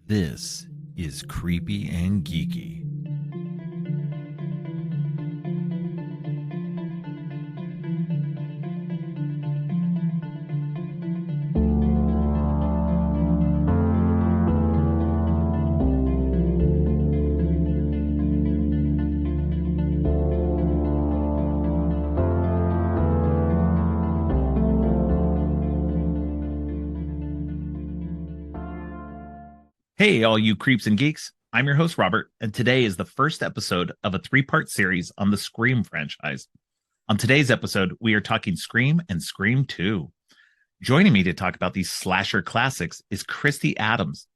This is Creepy and Geeky. Hey, all you creeps and geeks. I'm your host, Robert, and today is the first episode of a three-part series on the Scream franchise. On today's episode, we are talking Scream and Scream 2. Joining me to talk about these slasher classics is Kristy Adams.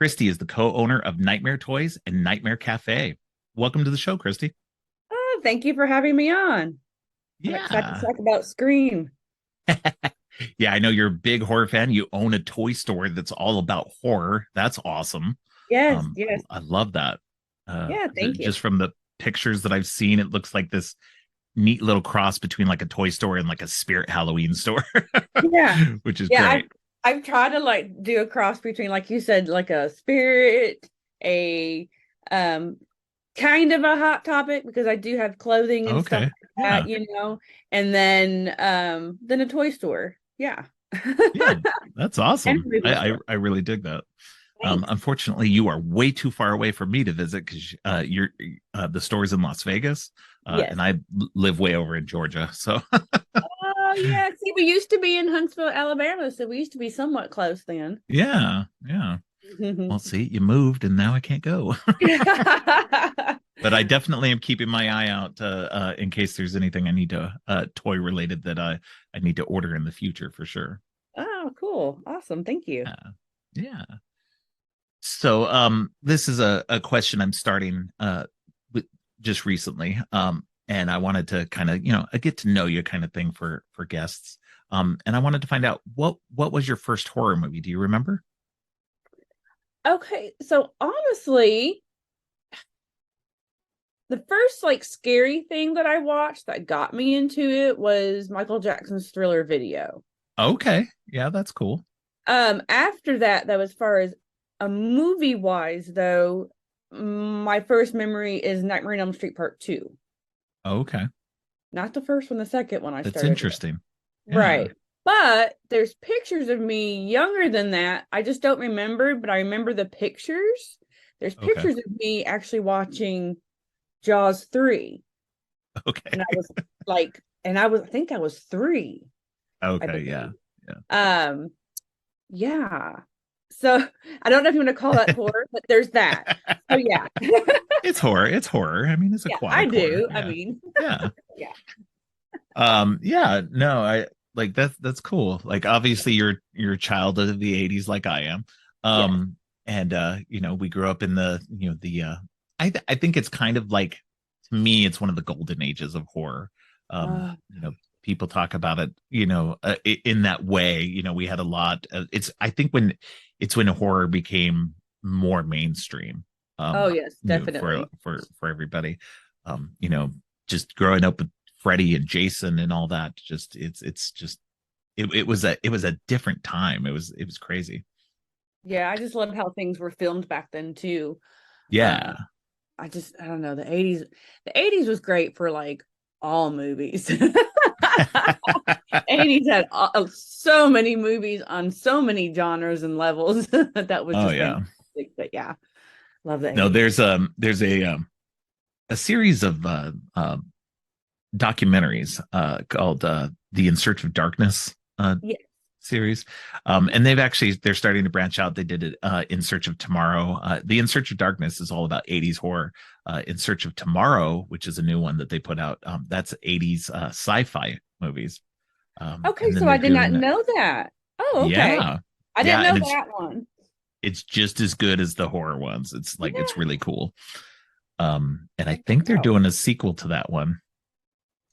Kristy is the co-owner of Nightmare Toys and Nightmare Cafe. Welcome to the show, Kristy. Oh, thank you for having me on. I'm excited to talk about Scream. Yeah, I know you're a big horror fan. You own a toy store that's all about horror. That's awesome. Yes, yes. I love that. Yeah, thank you. Just from the pictures that I've seen, it looks like this neat little cross between like a toy store and like a spirit Halloween store. Yeah. Which is Yeah, great. I've tried to do a cross between, like you said, like a spirit, a kind of a hot topic, because I do have clothing and stuff like that, and then a toy store. Yeah. Yeah, that's awesome. I really dig that. Unfortunately, you are way too far away for me to visit because you're the store's in Las Vegas, yes. and I live way over in Georgia. So, oh yeah, see, we used to be in Huntsville, Alabama, so we used to be somewhat close then. Yeah. Well, see, you moved, and now I can't go. But I definitely am keeping my eye out in case there's anything I need to toy related that I need to order in the future for sure. Oh, cool. Awesome. Thank you. Yeah. So this is a question I'm starting with just recently. And I wanted to kind of, a get to know you kind of thing for guests. And I wanted to find out what was your first horror movie? Do you remember? Okay, so honestly, the first scary thing that I watched that got me into it was Michael Jackson's Thriller video. Okay. Yeah, that's cool. After that, though, as far as a movie wise, though, my first memory is Nightmare on Elm Street Part 2. Okay. Not the first one, the second one I started. That's interesting. Yeah. Right. But there's pictures of me younger than that. I just don't remember, but I remember the pictures. There's pictures of me actually watching Jaws 3. Okay. And I think I was 3. Okay, yeah. Yeah. So I don't know if you want to call that horror, but there's that. So yeah. It's horror. It's horror. I mean, it's a quiet I do. Horror. I mean. Yeah. Yeah. Yeah, no, I like that's cool. Like obviously you're a child of the 80s like I am. And we grew up in the I think it's kind of like, to me, it's one of the golden ages of horror. People talk about it, in that way. We had a lot. I think when horror became more mainstream. Oh yes, definitely for everybody. Just growing up with Freddy and Jason and all that. It was a different time. It was crazy. Yeah, I just love how things were filmed back then too. Yeah. I don't know, the 80s was great for all movies. 80s had so many movies on so many genres and levels. That was just fantastic. But yeah, love that. No, there's a series of documentaries called the In Search of Darkness series, and they're starting to branch out. They did it In Search of Tomorrow. The In Search of Darkness is all about 80s horror. In Search of Tomorrow, which is a new one that they put out, that's 80s sci-fi movies. Okay, so I did not know that. Oh, okay. Yeah. I didn't know that one. It's just as good as the horror ones. It's it's really cool. And I think they're doing a sequel to that one.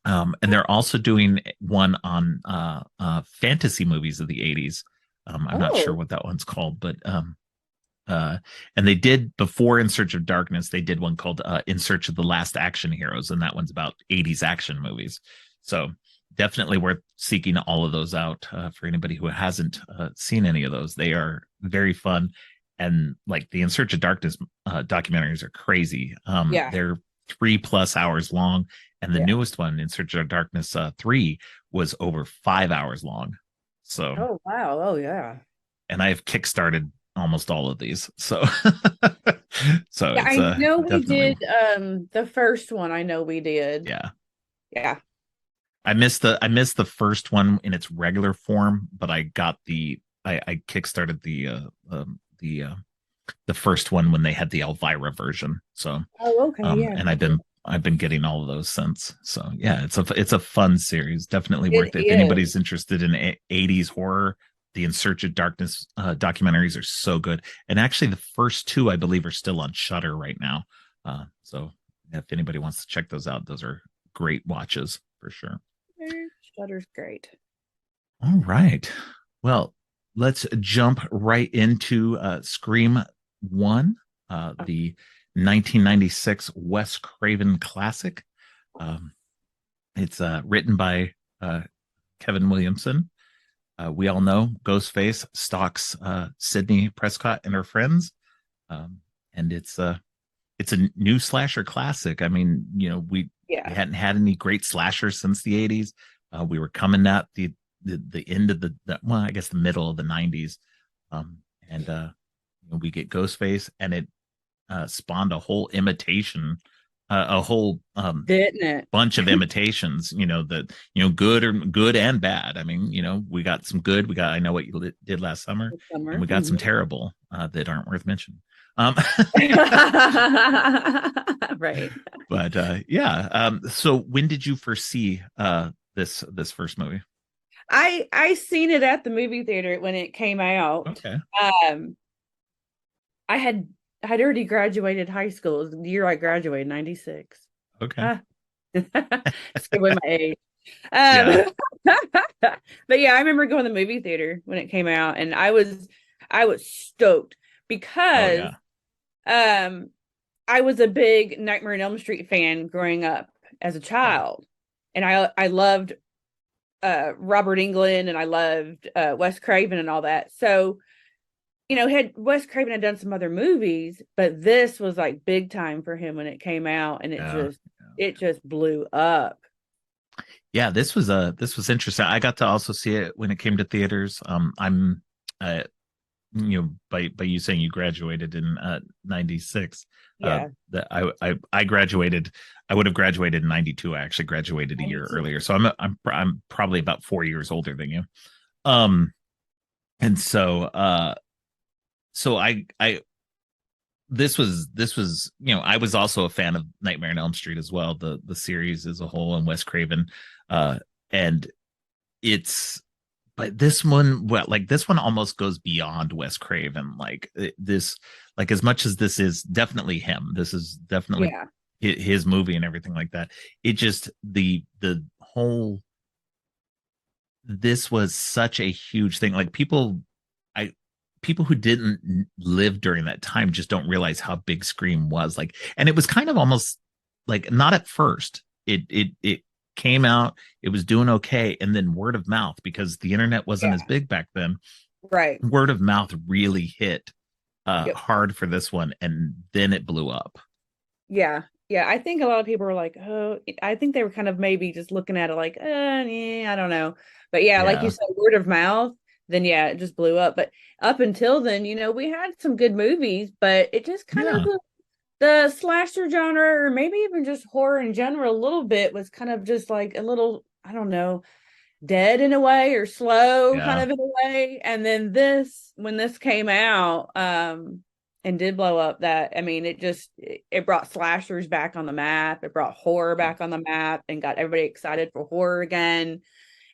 And they're also doing one on fantasy movies of the 80s. I'm not sure what that one's called, but and they did, before In Search of Darkness, they did one called In Search of the Last Action Heroes, and that one's about 80s action movies. So definitely worth seeking all of those out for anybody who hasn't seen any of those. They are very fun. and like the In Search of Darkness documentaries are crazy. Yeah. They're 3+ hours long, and the Yeah. newest one, In Search of Darkness 3, was over 5 hours long. So, Oh wow. Oh yeah. and I have kickstarted almost all of these. So, so Yeah, it's I know we definitely, did the first one. I know we did. yeah. Yeah. I missed the first one in its regular form, but I kickstarted the first one when they had the Elvira version. So, Oh, okay. Yeah. and I've been getting all of those since. So yeah, it's a fun series, definitely It worth it. If is. anybody's interested in 80s horror, the In Search of Darkness documentaries are so good. And actually, the first two I believe are still on Shutter right now. So if anybody wants to check those out, those are great watches for sure. Shutter's great. All right. Well, let's jump right into Scream 1, the 1996 Wes Craven classic. Um, it's written by Kevin Williamson. We all know Ghostface stalks Sydney Prescott and her friends, and it's a new slasher classic. I mean, we Yeah. hadn't had any great slashers since the 80s. We were coming at the end of well, I guess the middle of the 90s. And we get Ghostface, and it spawned a whole a whole Didn't it? bunch of imitations, that good and bad. I mean, we got some good. We got I Know What You Did Last Summer, This and summer. we got some terrible that aren't worth mentioning. Um, Right. but yeah. So when did you first see this first movie? I seen it at the movie theater when it came out. Okay. Um, I had already graduated high school. It was the year I graduated, 96. Okay. Ah. It's away my age. Yeah. Um, but yeah, I remember going to the movie theater when it came out, and I was stoked Oh because yeah. um I was a big Nightmare on Elm Street fan growing up as a Yeah. child. And I loved Robert Englund, and I loved Wes Craven and all that. So, had Wes Craven had done some other movies, but this was like big time for him when it came out, and it Yeah. just it just blew up. Yeah, this was interesting. I got to also see it when it came to theaters. I'm uh by you saying you graduated in 96, Yeah. that I graduated. I would have graduated in 92. I actually graduated a year 92. earlier. So I'm probably about 4 years older than you. Um and so I this was I was also a fan of Nightmare on Elm Street as well, the series as a whole, and Wes Craven. And it's but this one, well, like this one almost goes beyond Wes Craven. Like this, like as much as this is definitely him, this is definitely Yeah. his movie and everything like that. It just the whole this was such a huge thing. Like I people who didn't live during that time just don't realize how big Scream was. Like, and it was kind of almost like not at first. It came out, it was doing okay, and then word of mouth, because the internet wasn't as Yeah. big back then. Right. Word of mouth really hit Yep. hard for this one, and then it blew up. Yeah. Yeah. I think a lot of people were like, oh, I think they were kind of maybe just looking at it like, yeah, I don't know. But yeah, like you Yeah, said, word of mouth, then yeah, it just blew up. But up until then, we had some good movies, but it just kind of yeah, the slasher genre, or maybe even just horror in general, a little bit was kind of just like a little, I don't know, dead in a way, or slow kind yeah, of in a way. And then when this came out, and did blow up, that I mean, it brought slashers back on the map, it brought horror back on the map, and got everybody excited for horror again.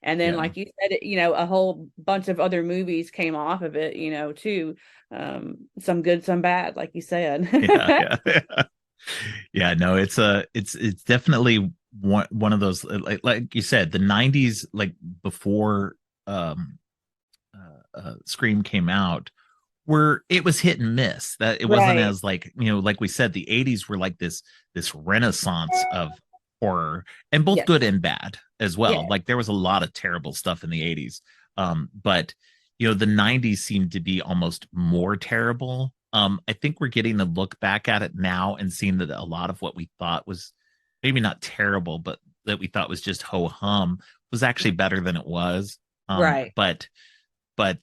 And then, yeah, like you said, a whole bunch of other movies came off of it, too. Some good, some bad, like you said. yeah, yeah, yeah. Yeah, no, it's definitely one of those, like you said, the 90s, like before Scream came out, where it was hit and miss. That it wasn't Right. as like, like we said, the 80s were like this renaissance of horror, and both Yes. good and bad as well. Yeah. Like there was a lot of terrible stuff in the 80s. But the 90s seemed to be almost more terrible. I think we're getting to look back at it now and seeing that a lot of what we thought was maybe not terrible, but that we thought was just ho hum was actually better than it was. Right. But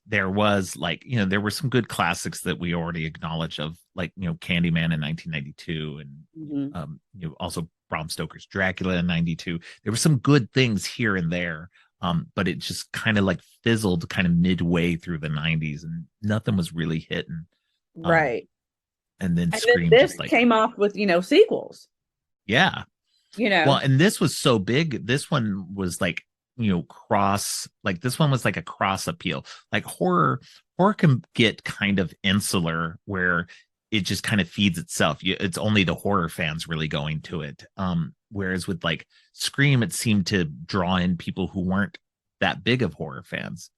there was like, there were some good classics that we already acknowledged of, like, Candyman in 1992, and also Bram Stoker's Dracula in 92. There were some good things here and there. But it just kind of like fizzled kind of midway through the 90s, and nothing was really hitting. Right. And then And then Scream this just like, came off with, sequels, yeah. you Well, know. and this was so big. This one was like, this one was like a cross appeal. Like horror can get kind of insular where it just kind of feeds itself. It's only the horror fans really going to it. Whereas with like Scream, it seemed to draw in people who weren't that big of horror fans.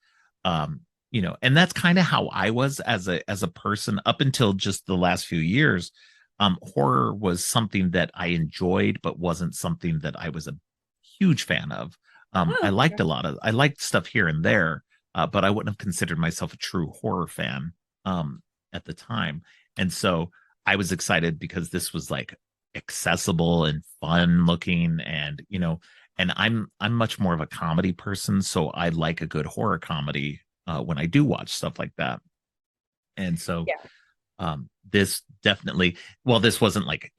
And that's kind of how I was as a person up until just the last few years. Horror was something that I enjoyed, but wasn't something that I was a huge fan of. I Oh, I liked stuff here and there, but I wouldn't have considered myself a true horror fan at the time. And so I was excited because this was like accessible and fun looking, and and I'm much more of a comedy person, so I like a good horror comedy when I do watch stuff like that. And so yeah. this definitely, well, this wasn't like,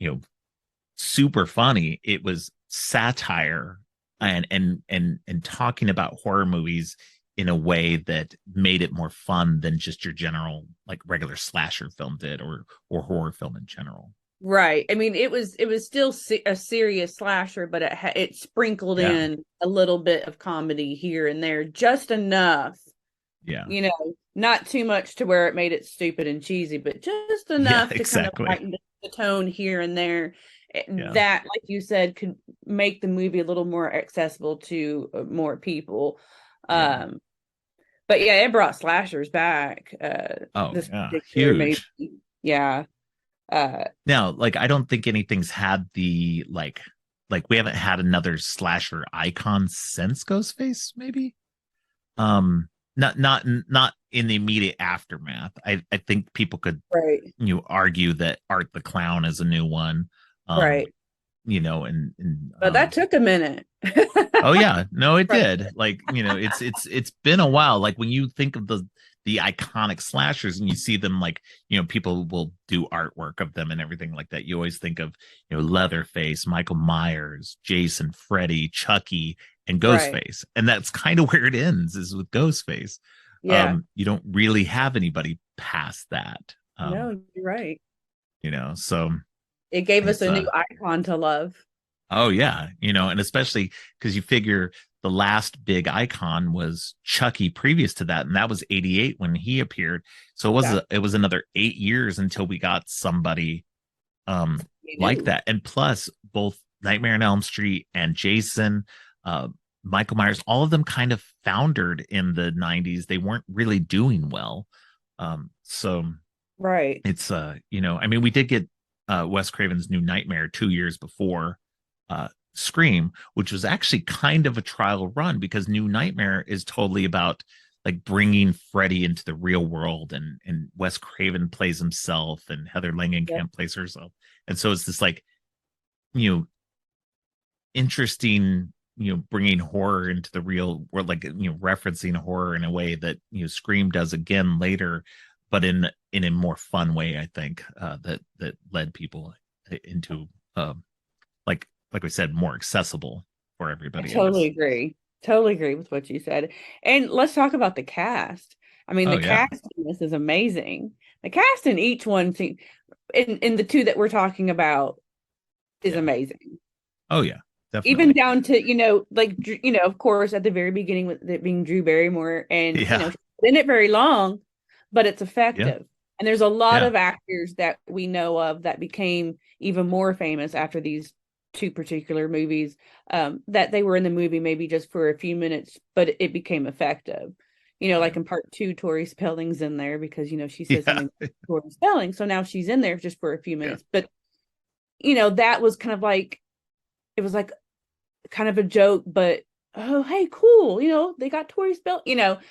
super funny. It was satire and talking about horror movies in a way that made it more fun than just your general like regular slasher film did, or horror film in general. Right. I mean, it was still a serious slasher, but it sprinkled Yeah. in a little bit of comedy here and there, just enough, Yeah. not too much to where it made it stupid and cheesy, but just Yeah, enough to kind of exactly. lighten the tone here and there. Yeah. That, like you said, could make the movie a little more accessible to more people. Yeah. Um, but yeah, it brought slashers back. Oh, This yeah. particular movie, Huge. yeah. Uh, Now, like, I don't think anything's had the like we haven't had another slasher icon since Ghostface, maybe. Not in the immediate aftermath. I think people could right, argue that Art the Clown is a new one. Um, right. and But that took a minute. oh yeah, no, it Right, did. Like, it's been a while. Like when you think of the iconic slashers and you see them, like, people will do artwork of them and everything like that. You always think of, Leatherface, Michael Myers, Jason, Freddy, Chucky, and right. Ghostface. And that's kind of where it ends, is with Ghostface. Yeah. You don't really have anybody past that. No, you're right. So It gave us it's a new icon to love. oh yeah, and especially because you figure the last big icon was Chucky previous to that, and that was 88 when he appeared. So Yeah, it was another 8 years until we got somebody um you like do. that. And plus both Nightmare on Elm Street and Jason, uh Michael Myers, all of them kind of foundered in the 90s. They weren't really doing well. So Right. it's I mean, we did get Wes Craven's New Nightmare 2 years before Scream, which was actually kind of a trial run, because New Nightmare is totally about like bringing Freddy into the real world, and Wes Craven plays himself, and Heather Yeah. Langenkamp plays herself, and so it's this like, you know interesting, bringing horror into the real world, like, referencing horror in a way that Scream does again later, but in a more fun way, I think, that led people into, like we said, more accessible for I everybody, I totally guess. agree. Totally agree with what you said. And let's talk about the cast. I mean, Oh the yeah. cast in this is amazing. The cast in each one, in the two that we're talking about, is Yeah. amazing. Oh yeah, Even definitely. down to, like, of course, at the very beginning with it being Drew Barrymore, and Yeah. she's in it very long, but it's Yeah. effective. And there's a lot Yeah. of actors that we know of that became even more famous after these two particular movies, that they were in the movie maybe just for a few minutes, but it became effective. Yeah. Like in part two, Tori Spelling's in there because she says Yeah. something to Tori Spelling, so now she's in there just for a few Yeah. minutes. But that was kind of like, it was like kind of a joke, but oh, hey, cool. They got Tori Spell, Yeah.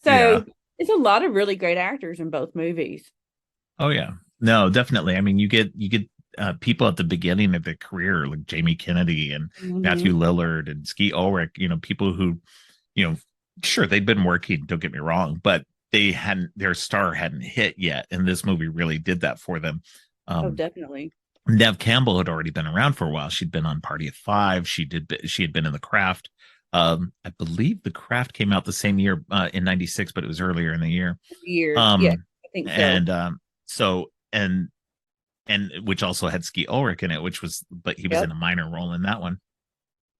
So It's a lot of really great actors in both movies. Oh yeah. No, definitely. I mean, you get people at the beginning of their career like Jamie Kennedy and Hmm. Matthew Lillard and Ski Ulrich, people who, you know, sure they'd been working, don't get me wrong, but they hadn't their star hadn't hit yet. And this movie really did that for them. Oh, Um, definitely. Nev Campbell had already been around for a while. She'd been on Party of Five. She had been in The Craft. I believe The Craft came out the same year in '96, but it was earlier in the year. Year. Yeah, Um, I think so. and so and which also had Ski Ulrich in it, but he was in Yep. a minor role in that one.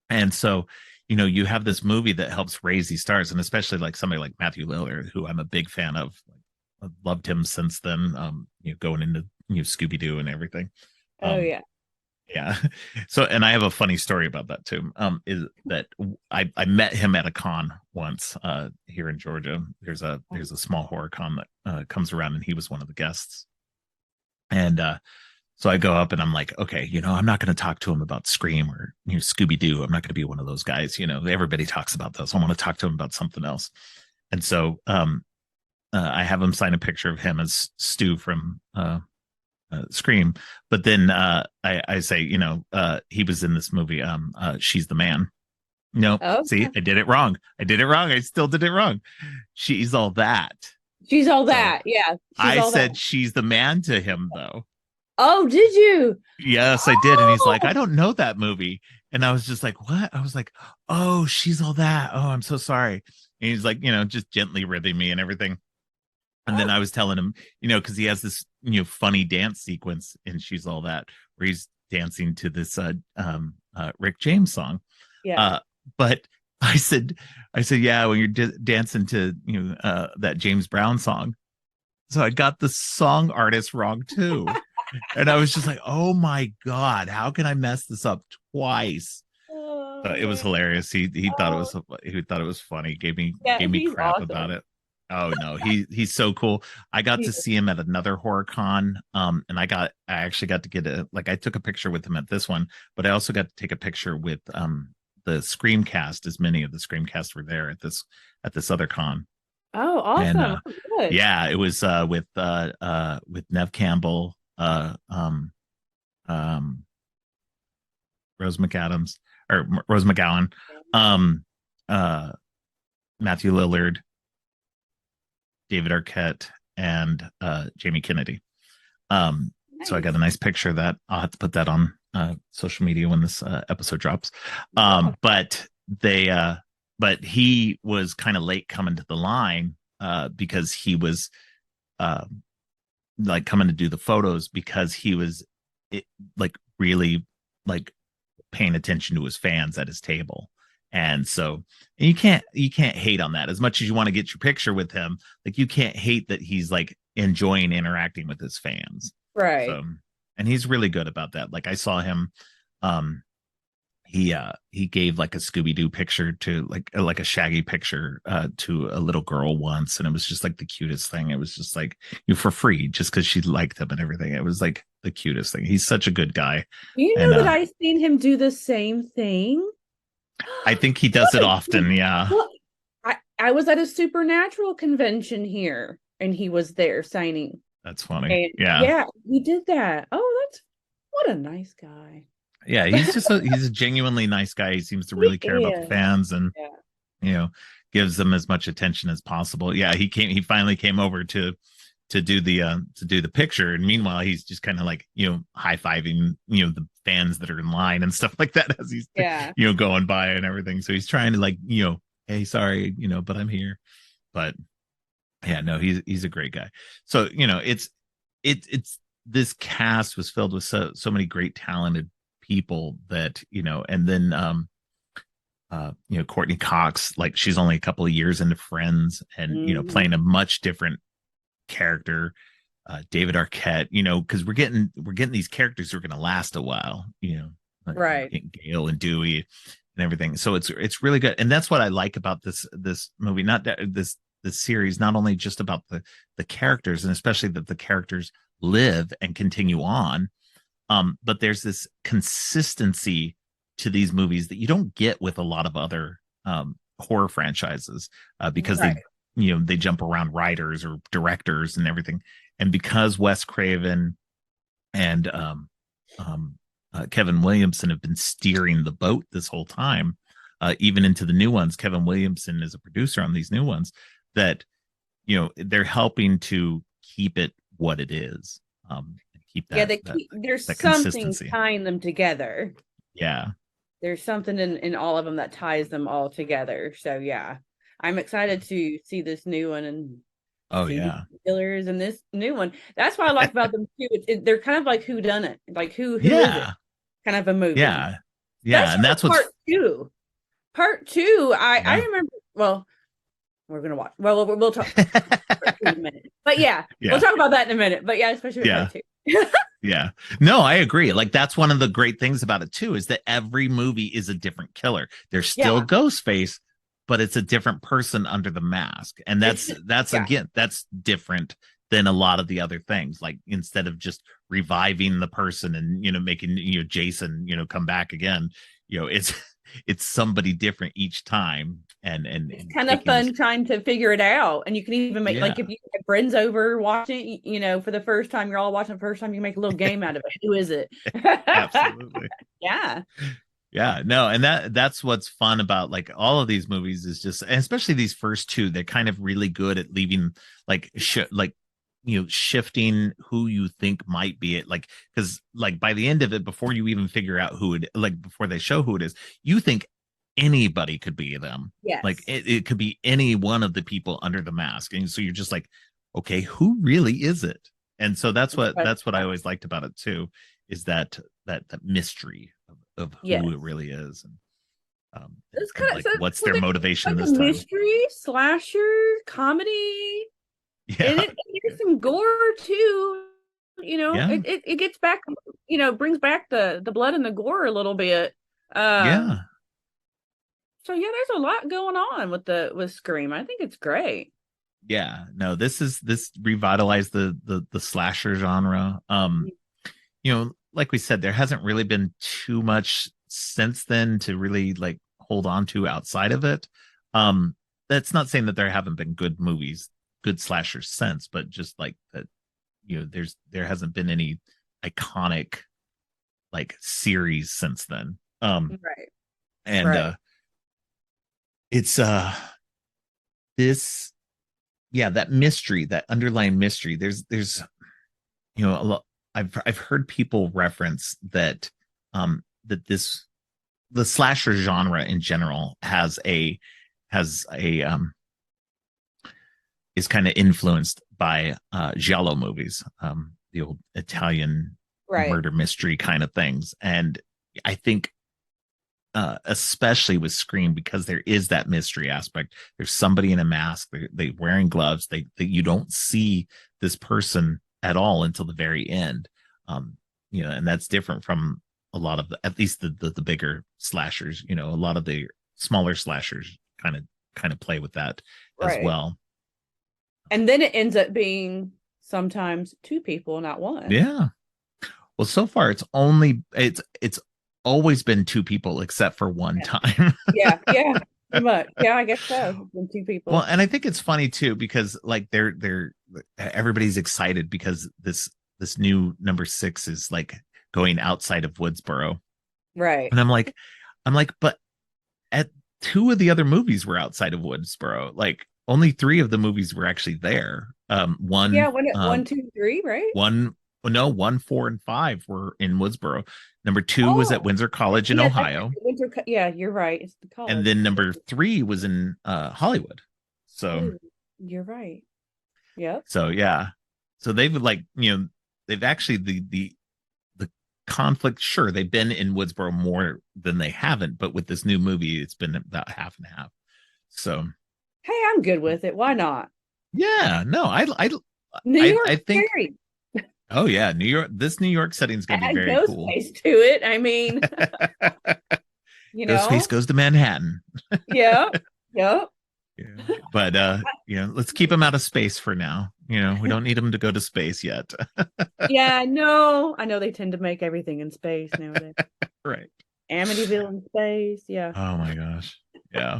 And so, you have this movie that helps raise these stars, and especially like somebody like Matthew Lillard, who I'm a big fan of. I've loved him since then. Going into Scooby Doo and everything. Oh Um, yeah. yeah. So, and I have a funny story about that too. Is that I met him at a con once here in Georgia. There's a small horror con that comes around, and he was one of the guests. And so I go up and I'm like, okay, I'm not going to talk to him about Scream or Scooby Doo. I'm not going to be one of those guys. Everybody talks about those. I want to talk to him about something else. And so I have him sign a picture of him as Stu from Scream. But then I say, he was in this movie. She's the Man. No, Oh, see, I did it wrong. I did it wrong. I still did it wrong. She's all that. she's all So that. Yeah, she's I all that. said she's the man to him though. Oh, did you? Yes, I did. And he's like, I Oh, don't know that movie. And I was just like, what? I was like, oh, she's all that. Oh, I'm so sorry. And he's like, just gently ribbing me and everything. And then oh, I was telling him, because he has this, funny dance sequence in She's All That, where he's dancing to this Rick James song. yeah. Uh, but I said, yeah, when you're dancing to, that James Brown song. So I got the song artist wrong too. And I was just like, oh my God, how can I mess this up twice? So Oh it was man. hilarious. Oh, He thought it was funny, yeah, gave me he's crap about awesome. it. Oh no, he's so cool. I got to He- see him at another horror con. And I actually got to I took a picture with him at this one, but I also got to take a picture with the Screamcast, as many of the Screamcast were there at this other con. oh, And awesome. Oh, good. yeah, it was with Nev Campbell, um Rose McAdams or Rose McGowan, um, uh, Matthew Lillard, David Arquette, and Jamie Kennedy. So I got a Nice. nice picture of that. I'll have to put that on social media when this episode drops. Yeah. But but he was kind of late coming to the line because he was uh, like coming to do the photos because he was like really like paying attention to his fans at his table. And so you can't hate on that as much as you want to get your picture with him. Like you can't hate that he's like enjoying interacting with his fans. Right. So and he's really good about that. Like I saw him um he gave like a Scooby-Doo picture to like a Shaggy picture to a little girl once, and it was just like the cutest thing. It was just like for free just because she liked him and everything. It was like the cutest thing. He's such a good guy. You And know that I've seen him do the same thing? I think he does it What? often. Yeah. What? I was at a supernatural convention here and he was there signing. That's funny. And Yeah. yeah, he did that. Oh, that's what a nice guy. Yeah. He's a genuinely nice guy. He seems to He really care about the is. fans and, Yeah. you know, gives them as much attention as possible. Yeah. He finally came over to do the picture. And meanwhile, he's just kind of like, high-fiving, the fans that are in line and stuff like that as he's, Yeah. going by and everything. So he's trying to like, hey, sorry, but I'm here. But yeah, no, he's a great guy. So, it's this cast was filled with so many great talented people that, and then Courtney Cox, like she's only a couple of years into Friends and, Mhm. playing a much different character. David Arquette, because we're getting these characters who are going to last a while, like Right. Gail and Dewey and everything. So it's really good, and that's what I like about this movie. Not that this series, not only just about the characters, and especially that the characters live and continue on, but there's this consistency to these movies that you don't get with a lot of other horror franchises because they Right. they jump around writers or directors and everything. And because Wes Craven and Kevin Williamson have been steering the boat this whole time, even into the new ones. Kevin Williamson is a producer on these new ones that, they're helping to keep it what it is. Keep that. There's that something tying them together. Yeah. There's something in all of them that ties them all together. So yeah, I'm excited to see this new one and killers and this new one. That's what I like about them too. They're kind of like who done it, like who is it? Kind of a movie. Yeah. And that's part two. Part two, I remember. Well, we're gonna watch. Well, we'll talk in a minute. But we'll talk about that in a minute. But especially with part two. Yeah. No, I agree. Like that's one of the great things about it too, is that every movie is a different killer. There's still Ghostface, but it's a different person under the mask. And that's again, that's different than a lot of the other things. Like instead of just reviving the person and making Jason come back again, it's somebody different each time. And it's kind of fun trying to figure it out. And you can even make like if you have friends over watching, for the first time, you're all watching the first time, you make a little game out of it. Who is it? Absolutely. Yeah. No, and that's what's fun about like all of these movies is just, and especially these first two, they're kind of really good at leaving like shifting who you think might be it, like because like by the end of it, before you even figure out who it, like before they show who it is, you think anybody could be them. Like it could be any one of the people under the mask, and so you're just like, okay, who really is it? And so that's what I always liked about it too, is that mystery of who it really is. And it's kind of like, what's their motivation like this time? Mystery slasher comedy. And there's some gore too. It gets back, brings back the blood and the gore a little bit. So there's a lot going on with Scream. I think it's great. Yeah, no, this revitalized the slasher genre. Like we said, there hasn't really been too much since then to really like hold on to outside of it. That's not saying that there haven't been good movies, good slashers since, but just like that, there hasn't been any iconic like series since then. Right. And it's this, that mystery, that underlying mystery. There's a lot. I've heard people reference that the slasher genre in general is kind of influenced by giallo movies, the old Italian murder mystery kind of things. And I think especially with Scream, because there is that mystery aspect. There's somebody in a mask, they wearing gloves, you don't see this person at all until the very end. And that's different from a lot of at least the bigger slashers. A lot of the smaller slashers kind of play with that as well. And then it ends up being sometimes two people, not one. Yeah. Well, so far it's always been two people except for one time. Yeah. Pretty much. Yeah, I guess so. Been two people. Well, and I think it's funny too, because like they're everybody's excited because this new number 6 is like going outside of Woodsboro. Right. And I'm like, but at 2 of the other movies were outside of Woodsboro. Like only 3 of the movies were actually there. 1, 2, 3, right? 1, 4, and 5 were in Woodsboro. Number 2 was at Windsor College in Ohio. You're right. It's the college. And then number 3 was in Hollywood. So you're right. Yeah. So so they've like they've actually the conflict. Sure, they've been in Woodsboro more than they haven't, but with this new movie, it's been about half and half. So hey, I'm good with it. Why not? Yeah. No, I think. Scary. Oh yeah, New York. This New York setting is going to be very cool. Ghostface to it. I mean, Ghostface goes to Manhattan. Yeah. But let's keep him out of space for now. We don't need him to go to space yet. Yeah, no, I know they tend to make everything in space nowadays. Right. Amityville in space. Yeah. Oh my gosh. Yeah.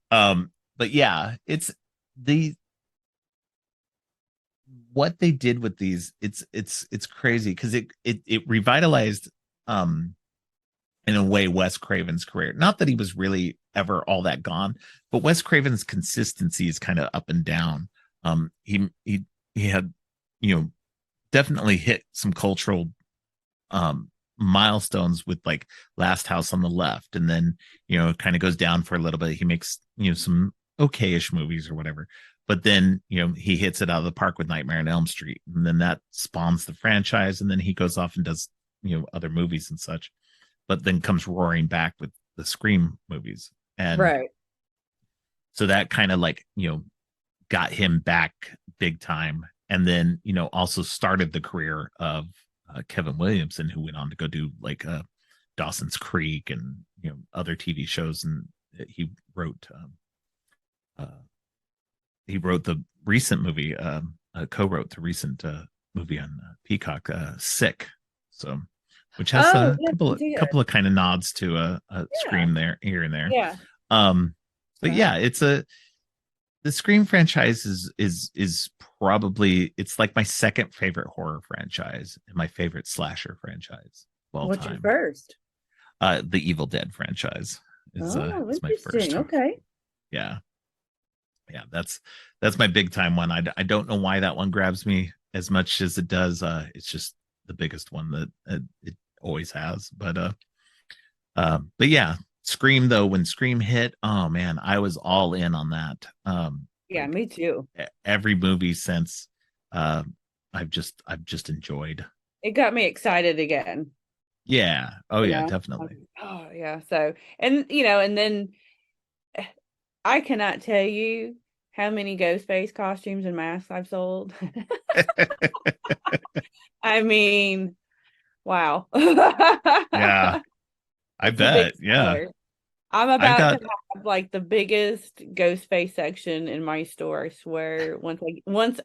But yeah, the what they did with these, it's crazy because it revitalized in a way Wes Craven's career. Not that he was really ever all that gone, but Wes Craven's consistency is kind of up and down. He had, you know, definitely hit some cultural milestones with like Last House on the Left, and then, you know, kind of goes down for a little bit. He makes, you know, some okay-ish movies or whatever, but then, you know, he hits it out of the park with Nightmare on Elm Street, and then that spawns the franchise, and then he goes off and does, you know, other movies and such, but then comes roaring back with the Scream movies. And right. So that kind of like, you know, got him back big time. And then, you know, also started the career of Kevin Williamson, who went on to go do like Dawson's Creek and, you know, other TV shows. And he wrote the recent movie, co-wrote the recent movie on Peacock, Sick. So, which has a couple of kind of nods to a Scream there, here and there. Yeah. But yeah, it's the Scream franchise is probably, it's like my second favorite horror franchise and my favorite slasher franchise of all What's time. your first? The Evil Dead franchise is my first. Okay. Yeah, that's my big time one. I don't know why that one grabs me as much as it does. It's just the biggest one that it always has. But yeah, Scream though, when Scream hit, oh man, I was all in on that. Yeah, me too. Every movie since, I've just enjoyed. It got me excited again. Yeah. Oh yeah, definitely. Oh yeah. So, and you know, and then I cannot tell you how many Ghostface costumes and masks I've sold. I mean, wow. Yeah, I bet. Yeah. I'm about to have like the biggest Ghostface section in my store. I swear. Once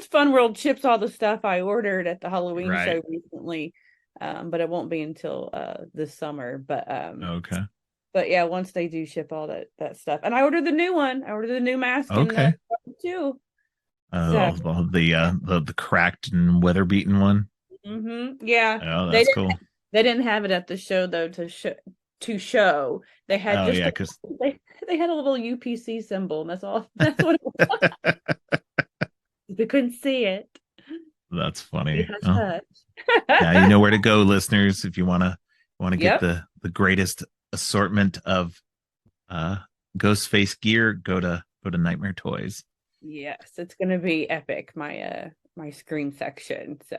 Fun World ships all the stuff I ordered at the Halloween show recently, but it won't be until this summer. But okay. But yeah, once they do ship all that stuff, and I ordered the new one. I ordered the new mask. Okay. Too. The cracked and weather beaten one. Mm-hmm. Yeah. Oh, that's cool. They didn't have it at the show though to show. They had they had a little UPC symbol, and that's all. That's what it was. We couldn't see it. That's funny. Yeah, you know where to go, listeners, if you want to get the greatest assortment of Ghostface gear. Go to Nightmare Toys. Yes, it's gonna be epic. My Scream section. So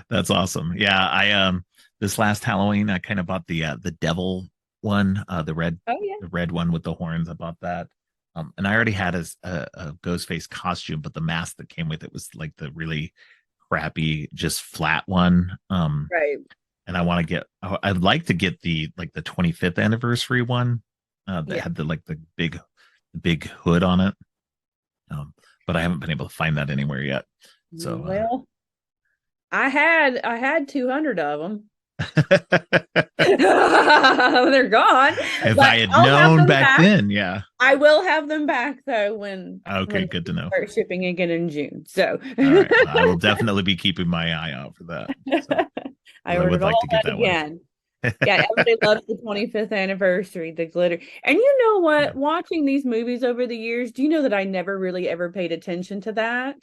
that's awesome. Yeah, I this last Halloween I kind of bought the devil one, the red one with the horns. I bought that. And I already had a Ghostface costume, but the mask that came with it was like the really crappy, just flat one. Right. And I'd like to get the 25th anniversary one that had the big hood on it. But I haven't been able to find that anywhere yet. So well, I had 200 of them. They're gone. If I had known back then, yeah. I will have them back though when good to know. Start shipping again in June. So all right. I will definitely be keeping my eye out for that. So, I would like to get that again. Yeah, everybody loves the 25th anniversary, the glitter. And you know what? Watching these movies over the years, do you know that I never really ever paid attention to that?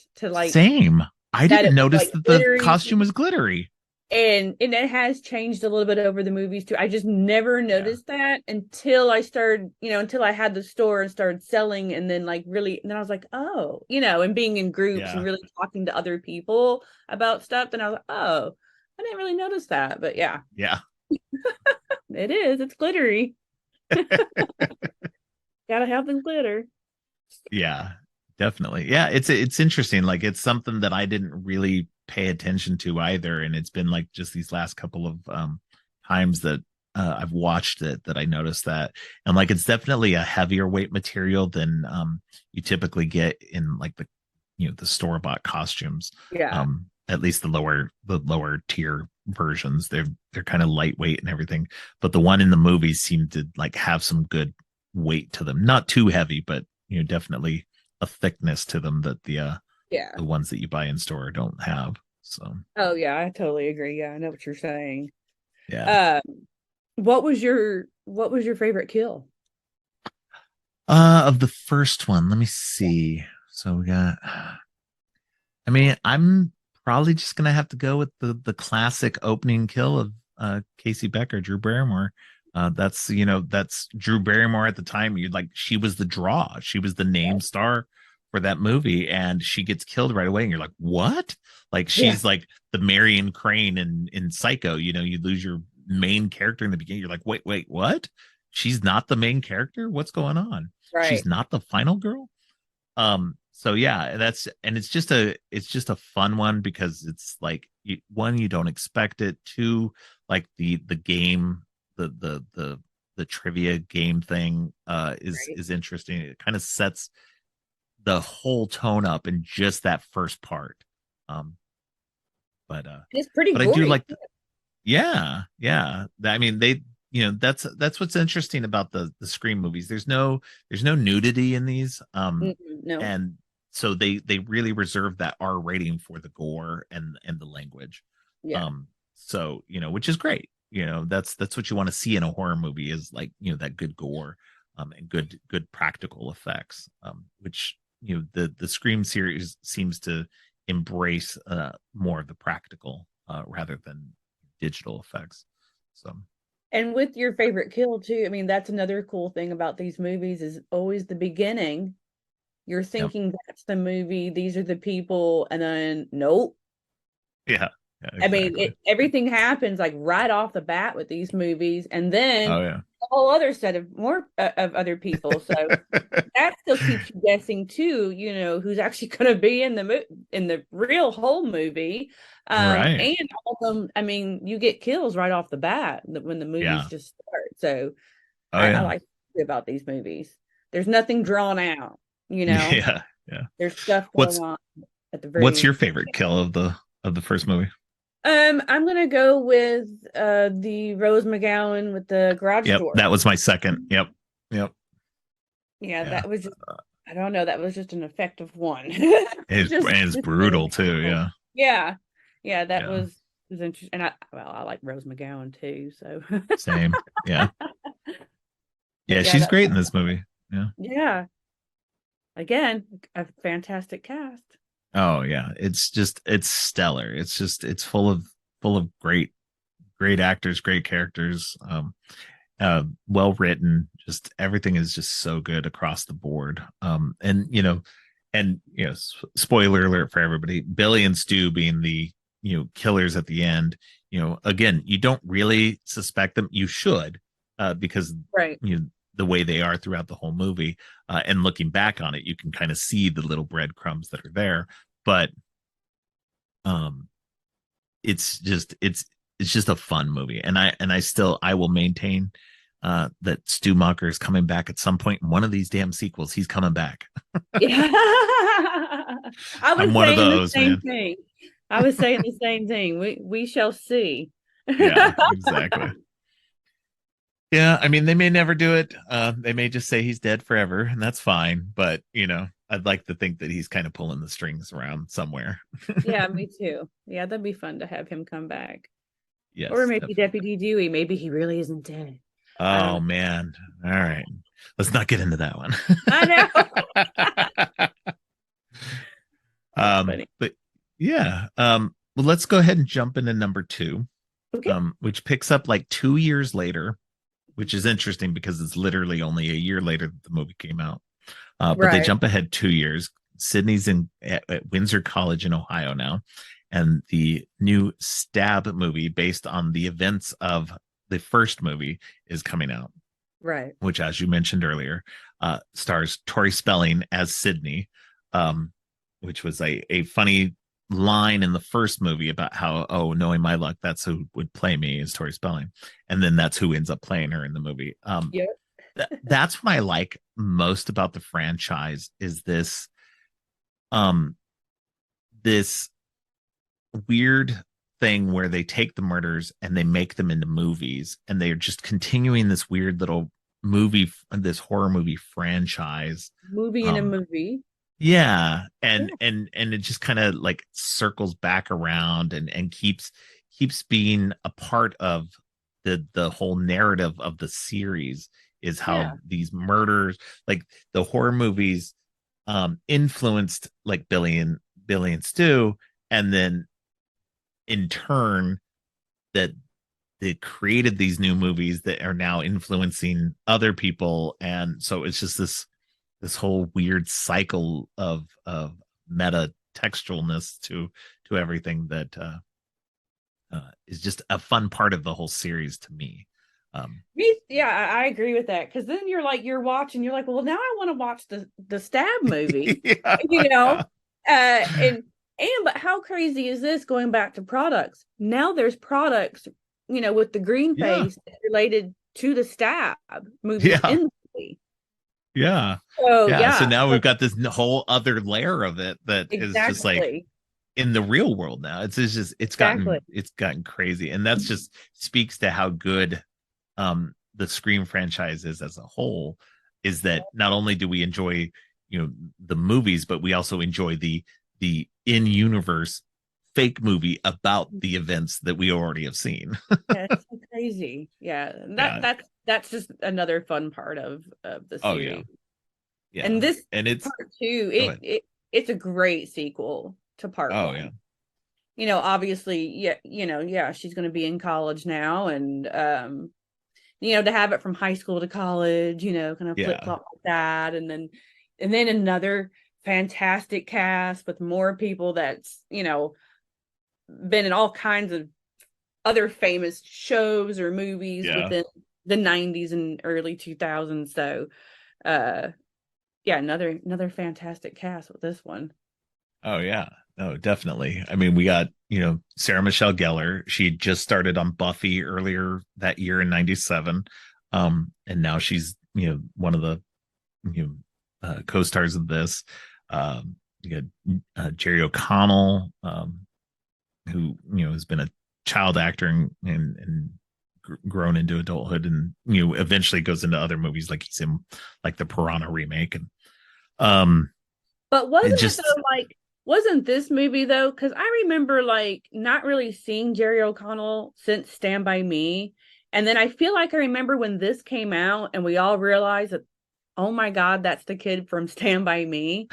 Same. I didn't notice that the costume was glittery. And it has changed a little bit over the movies too. I just never noticed that until I started, until I had the store and started selling, and then and then I was like, oh, and being in groups and really talking to other people about stuff. Then I was like, oh, I didn't really notice that, but yeah. It's glittery. Gotta have the glitter. Yeah, definitely. Yeah, it's interesting. Like, it's something that I didn't really pay attention to either, and it's been like just these last couple of times that I've watched it that I noticed that. And like, it's definitely a heavier weight material than you typically get in like the store-bought costumes. At least the lower tier versions, they're kind of lightweight and everything, but the one in the movies seemed to like have some good weight to them, not too heavy, but definitely a thickness to them that Yeah. the ones that you buy in store don't have. So Oh yeah, I totally agree. Yeah, I know what you're saying. yeah. Um, what was your favorite kill? Of the first one, let me see. So we got, I mean, I'm probably just gonna have to go with the classic opening kill of Casey Becker, Drew Barrymore. That's Drew Barrymore at the time. You like she was the draw. She was the name star for that movie, and she gets killed right away. And you're like, what? Like Yeah, she's like the Marion Crane in Psycho. You lose your main character in the beginning. You're like, wait, what? She's not the main character? What's going on? right. She's not the final girl? So yeah, it's just a fun one because it's like one, you don't expect it. Two, like the game, the trivia game thing is Right. is interesting. It kind of sets the whole tone up in just that first part. Um, but It's pretty but I do gory. like yeah. I mean, that's what's interesting about the Scream movies. There's no nudity in these. No. And so they really reserve that R rating for the gore and the language. Yeah. So which is great. That's what you want to see in a horror movie, is like that good gore, and good practical effects. Which the Scream series seems to embrace more of the practical rather than digital effects. So And with your favorite kill too, I mean, that's another cool thing about these movies is always the beginning. You're yep. thinking that's the movie, these are the people, and then nope. Yeah. Yeah, I mean, exactly. everything happens like right off the bat with these movies, and then Oh yeah. a whole other set of more of other people. So that still keeps you guessing too. Who's actually going to be in the real whole movie, Right. and all of them. I mean, you get kills right off the bat when the movies Yeah. just start. So Oh I yeah. like about these movies. There's nothing drawn out. Yeah. Yeah. There's stuff going What's on at the what's your very. favorite kill of the first movie? I'm gonna go with the Rose McGowan with the garage Yep, door. that was my second. Yep. Yep. Yeah, Yeah. that was just, I don't know, that was just an effective one. It's Just really brutal too. cool. Yeah. Yeah. Yeah, that Yeah. was interesting. And I like Rose McGowan too, so Same. Yeah. but Yeah, yeah, she's great in this movie. Yeah. yeah. Again, a fantastic cast. Oh yeah. It's stellar. It's full of great actors, great characters. Well written. Just everything is just so good across the board. Spoiler alert for everybody: Billy and Stu being the killers at the end. Again, you don't really suspect them. You should, because Right. the way they are throughout the whole movie. And looking back on it, you can kind of see the little breadcrumbs that are there. But um, it's just a fun movie, and I will maintain that Stu Macher is coming back at some point in one of these damn sequels. He's coming back. Yeah. I I'm was one of saying the those, same man. thing. I was saying the same thing. We shall see. Yeah, exactly. Yeah, I mean, they may never do it. They may just say he's dead forever, and that's fine. But I'd like to think that he's kind of pulling the strings around somewhere. Yeah, me too. Yeah, that'd be fun to have him come back. Or Yes, maybe definitely. Deputy Dewey. Maybe he really isn't dead. I don't Oh know. man. All right. Let's not get into that one. I know. That's funny. But yeah. Well, let's go ahead and jump into number two, Okay. which picks up like 2 years later, which is interesting because it's literally only a year later that the movie came out. But they Right. jump ahead 2 years. Sydney's at Windsor College in Ohio now, and the new Stab movie based on the events of the first movie is coming out, Right. which, as you mentioned earlier, stars Tori Spelling as Sydney, um, which was a funny line in the first movie about how, oh, knowing my luck, that's who would play me is Tori Spelling, and then that's who ends up playing her in the movie. Yep. That's what I like most about the franchise is um this weird thing where they take the murders and they make them into movies, and they're just continuing this weird little this horror movie franchise. Movie in a movie. Yeah, Yeah. and it just kind of like circles back around and keeps being a part of the whole narrative of the series, is how Yeah. these murders, like the horror movies, influenced like Billy and Stu, and then in turn that they created these new movies that are now influencing other people, and so it's just this whole weird cycle of meta textualness to everything that is just a fun part of the whole series to me. Yeah, I agree with that, because then you're watching, you're like, well, now I want to watch the stab movie, Yeah, you know. yeah. But how crazy is this, going back to products? Now there's products, with the green Yeah, face related to the stab movies yeah, in the movie. yeah, So yeah. So yeah, now we've got this whole other layer of it that is just like exactly. in the real world now. It's just Exactly. it's gotten crazy, and that's just speaks to how good the Scream franchise is as a whole. Is that not only do we enjoy the movies, but we also enjoy the in universe fake movie about the events that we already have seen. Yeah, it's so crazy. Yeah. Yeah. That's just another fun part of the Oh yeah. series. Yeah. And this And it's part two, go ahead. it's a great sequel to part Oh yeah. one. Obviously, yeah, yeah, she's going to be in college now, and to have it from high school to college, kind of flip Yeah. flop like that, and then another fantastic cast with more people that's been in all kinds of other famous shows or movies Yeah. within the 90s and early 2000s. So uh yeah, another fantastic cast with this one. Oh yeah. No, definitely. I mean, we got, Sarah Michelle Gellar. She had just started on Buffy earlier that year in 97. And now she's, one of the co-stars of this. You got Jerry O'Connell, who has been a child actor and grown into adulthood, and eventually goes into other movies, like he's in like the Piranha remake, and um But it wasn't it just though, like, wasn't this movie though? Because I remember like not really seeing Jerry O'Connell since Stand By Me. And then I feel like I remember when this came out and we all realized that, oh my God, that's the kid from Stand By Me.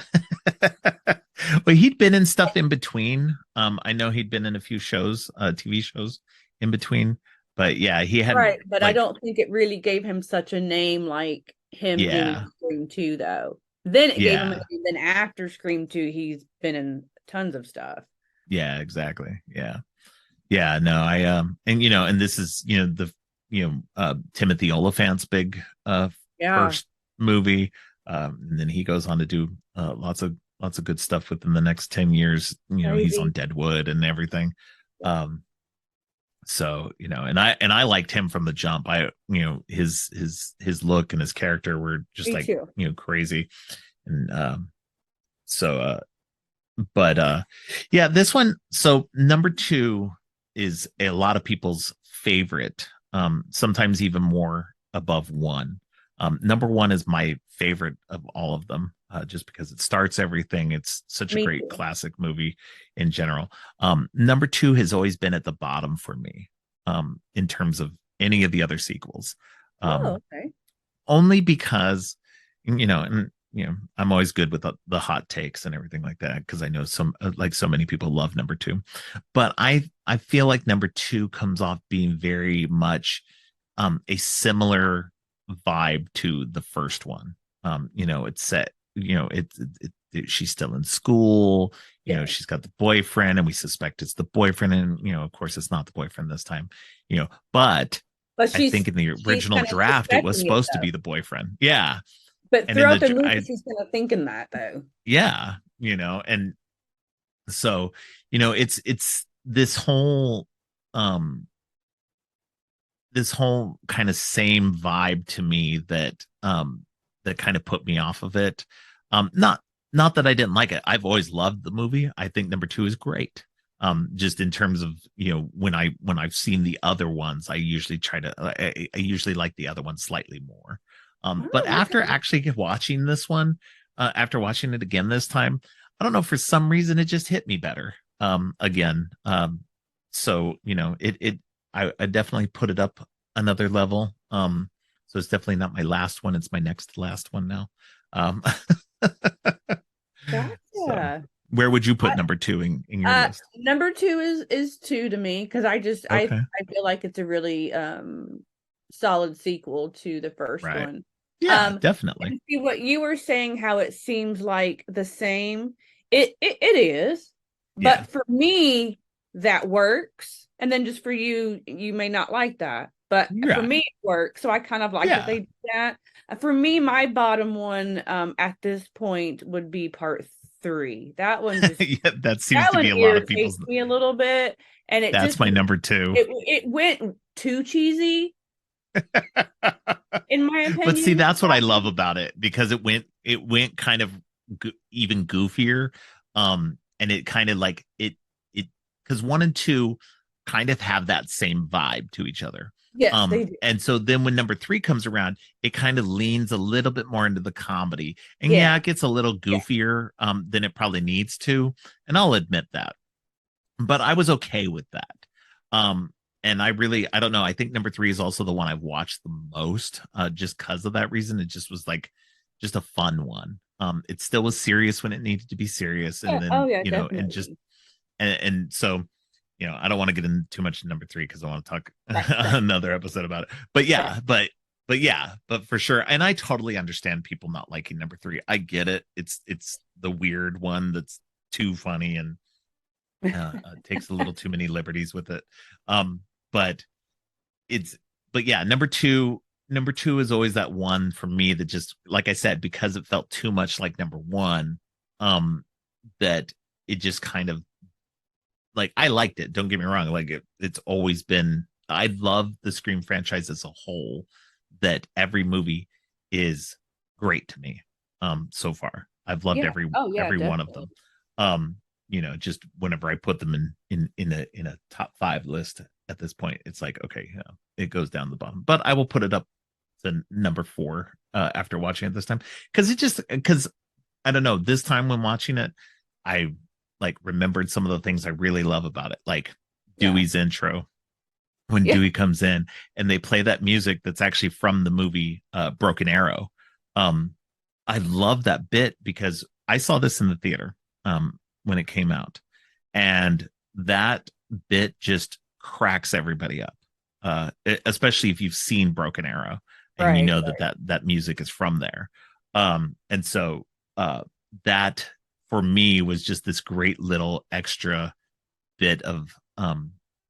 well, he'd been in stuff in between. I know he'd been in a few shows, TV shows in between, but yeah, he hadn't Right. But I like, don't think it really gave him such a name like him being yeah, in Scream 2, though. Then it gave him a yeah, name. Then after Scream 2, he's been in tons of stuff. yeah, exactly, yeah, yeah. No, I and and this is the Timothy Oliphant's big Yeah. first movie, and then he goes on to do lots of good stuff within the next 10 years. He's on Crazy. Deadwood and everything. So and I liked him from the jump. I his look and his character were just Me like too. crazy, and so but yeah, this one, so number two is a lot of people's favorite, sometimes even more above one. Number one is my favorite of all of them, just because it starts everything. It's such a Me great too. classic movie in general. Number two has always been at the bottom for me, in terms of any of the other sequels, Oh, um, okay. only because and I'm always good with the hot takes and everything like that, because I know so many people love number two, but I feel like number two comes off being very much a similar vibe to the first one. It's set, she's still in school, Yeah. she's got the boyfriend, and we suspect it's the boyfriend, and of course it's not the boyfriend this time, but But I think in the she's original kind of draft it was suspecting it supposed to though. be the boyfriend. Yeah. But And in throughout the the movie, I she's kind of thinking that though. yeah, and so it's um this whole kind of same vibe to me that kind of put me off of it. Not that I didn't like it. I've always loved the movie. I think number two is great. Just in terms of, when I've seen the other ones, I usually I usually like the other one slightly more. But Oh, after okay. actually watching this one, after watching it again this time, I don't know, for some reason it just hit me better. Again. So I definitely put it up another level. So it's definitely not my last one. It's my next last one now. Um, so Gotcha. where would you put number two in your list? Number two is two to me because Okay. I feel like it's a really solid sequel to the first Right. one. Yeah, definitely. And see what you were saying, how it seems like the same. It is, Yeah. but for me that works, and then just for you, you may not like that, but for Yeah. me it works. So I kind of like that Yeah. they do that. For me, my bottom one at this point would be part three. Yeah, that seems That to be one a lot of irritates people's. me a little bit, and That's my number two. it went too cheesy in my But see, opinion. that's what I love about it, because it went kind of even goofier. And it kind of like it because one and two kind of have that same vibe to each other. Yes, they do. And so then when number three comes around, it kind of leans a little bit more into the comedy. And Yeah, yeah, it gets a little yeah, goofier than it probably needs to. And I'll admit that. But I was okay with that. Um, and I don't know. I think number three is also the one I've watched the most, just because of that reason. It just was like just a fun one. It still was serious when it needed to be serious, and yeah. Oh then yeah, and just definitely. and so I don't want to get into too much number three because I want to talk Right, right, another episode about it. But right. yeah, but for sure, and I totally understand people not liking number three. I get it. It's the weird one that's too funny and takes a little too many liberties with it. Um, but it's but yeah, number two is always that one for me that, just like I said, because it felt too much like number one, that it just kind of, like, I liked it. Don't get me wrong. Like, it's always been, I love the Scream franchise as a whole, that every movie is great to me. So far. I've loved Yeah. Oh yeah, every one of definitely. them. Just whenever I put them in a top five list at this point, it's like, okay, it goes down the bottom. But I will put it up to number four after watching it this time. Because I don't know, this time when watching it, I like remembered some of the things I really love about it, like Yeah. Dewey's intro, when Yeah. Dewey comes in and they play that music that's actually from the movie Broken Arrow. Um, I love that bit because I saw this in the theater when it came out, and that bit just cracks everybody up, especially if you've seen Broken Arrow and you Right. know that music is from there. And so that for me was just this great little extra bit of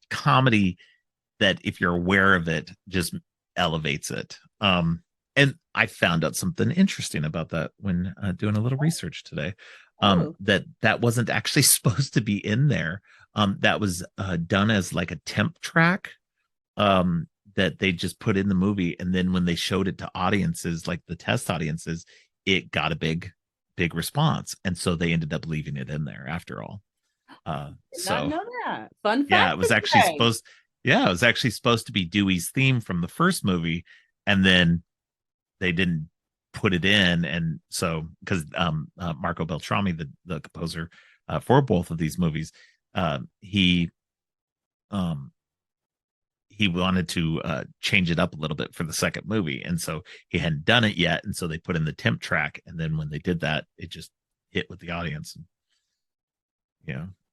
comedy that, if you're aware of it, just elevates it. And I found out something interesting about that when doing a little research today. Oh. That wasn't actually supposed to be in there. That was done as like a temp track, that they just put in the movie, and then when they showed it to audiences, like the test audiences, it got a big response, and so they ended up leaving it in there after all. Did not So know that. Fun yeah, fact for today. it was actually supposed to be Dewey's theme from the first movie, and then they didn't put it in, and so because Marco Beltrami, the composer for both of these movies, he um he wanted to change it up a little bit for the second movie, and so he hadn't done it yet, and so they put in the temp track, and then when they did that, it just hit with the audience. And,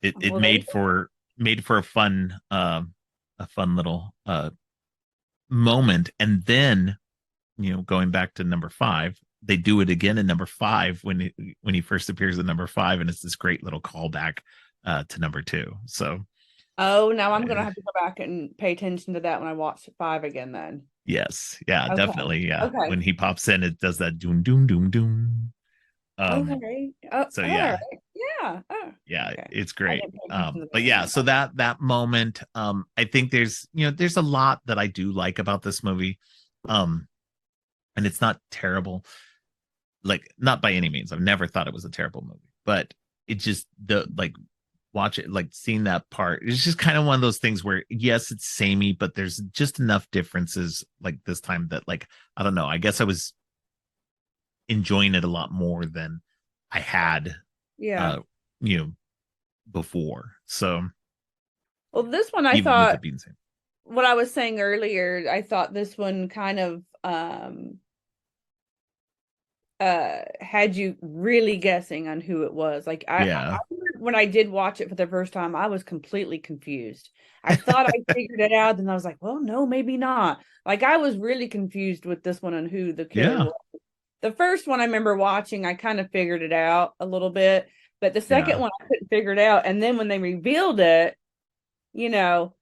it Well, there you made for a fun little moment. And then, going back to number five, they do it again in number five when he first appears in number five, and it's this great little callback to number two. So Oh, now I'm uh, gonna have to go back and pay attention to that when I watch five again then. yes, yeah, Okay. definitely, yeah. Okay. When he pops in, it does that doom doom doom doom. Okay. Oh, So all right. yeah, Yeah. Oh, yeah, okay. it's I great. didn't pay attention to But that yeah, one. so that moment, I think there's a lot that I do like about this movie. um and it's not terrible, like, not by any means. I've never thought it was a terrible movie, but it just, the like watch it, like seeing that part, it's just kind of one of those things where yes, it's samey, but there's just enough differences like this time that like I don't know, I guess I was enjoying it a lot more than I had Yeah. uh you know before. So Well, this one I even with thought it being same. what I was saying earlier, I thought this one kind of had you really guessing on who it was. Like I Yeah. remember when I did watch it for the first time, I was completely confused. I thought I figured it out, and I was like, well, no, maybe not. Like I was really confused with this one on who the killer Yeah. was. The first one I remember watching, I kind of figured it out a little bit, but the second Yeah. one I couldn't figure it out. And then when they revealed it, you know,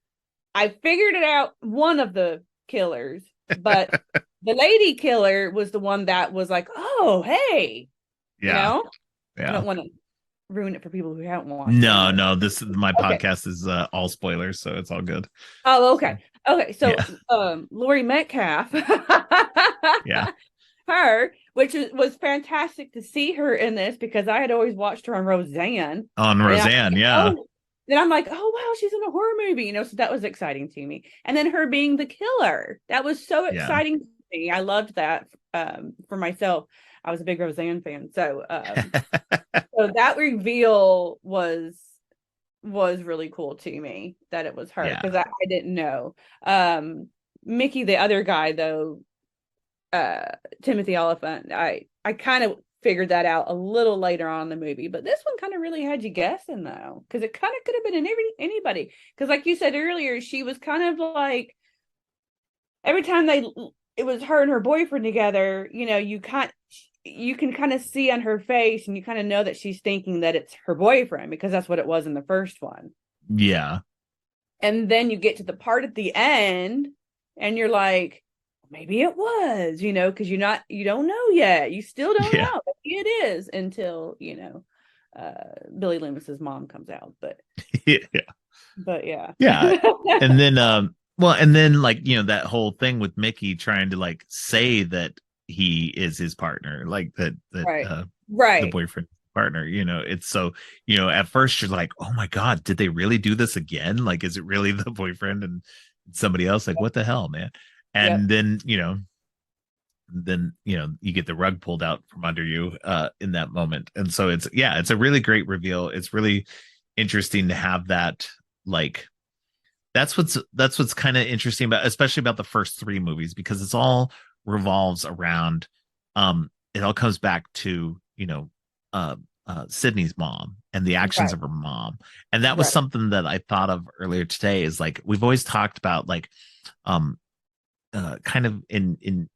I figured it out one of the killers, but the lady killer was the one that was like, oh, hey, you Yeah. know, I Yeah. don't want to ruin it for people who haven't watched it. No, Anyway. no, this my Okay. podcast is all spoilers, so it's all good. Oh, okay. So Okay. So, yeah. Lori Metcalf, Yeah. her, which was fantastic to see her in this because I had always watched her on Roseanne. On And I'm Roseanne, like, yeah. oh, then I'm like, oh, wow, she's in a horror movie, so that was exciting to me. And then her being the killer, that was so Yeah. exciting to me. I loved that for myself. I was a big Roseanne fan. So that reveal was really cool to me that it was her Yeah. because I didn't know. Mickey, the other guy though, Timothy Oliphant, I kind of figured that out a little later on in the movie, but this one kind of really had you guessing though, because it kind of could have been anybody. Because like you said earlier, she was kind of like every time it was her and her boyfriend together, you can kind of see on her face and you kind of know that she's thinking that it's her boyfriend because that's what it was in the first one. Yeah. And then you get to the part at the end and you're like, maybe it was, because you don't know yet. You still don't Yeah. know. Maybe it is until, Billy Loomis's mom comes out. Yeah. But yeah. Yeah. And then well, and then like, that whole thing with Mickey trying to like say that he is his partner, like that Right. the Right. boyfriend partner, it's so, at first you're like, oh my God, did they really do this again? Like, is it really the boyfriend and somebody else? Like, what the hell, man? Yep. And then you get the rug pulled out from under you in that moment. And so it's a really great reveal. It's really interesting to have that, like, that's what's kind of interesting about, especially about the first three movies, because it's all revolves around it all comes back to Sydney's mom and the actions Right. of her mom. And that was Right. something that I thought of earlier today, is like we've always talked about, like, um kind of in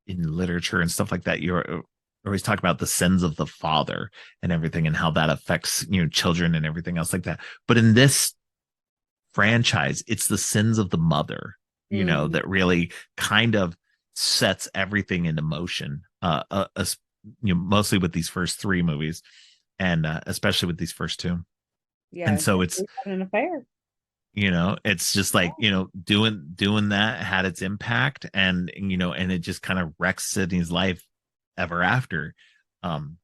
literature and stuff like that, you're always talk about the sins of the father and everything, and how that affects children and everything else like that. But in this franchise, it's the sins of the mother, Mm. that really kind of sets everything into motion. Mostly with these first three movies, and especially with these first two. Yeah. And so Just it's having an affair. it's just like, doing that had its impact, and it just kind of wrecks Sydney's life ever after. um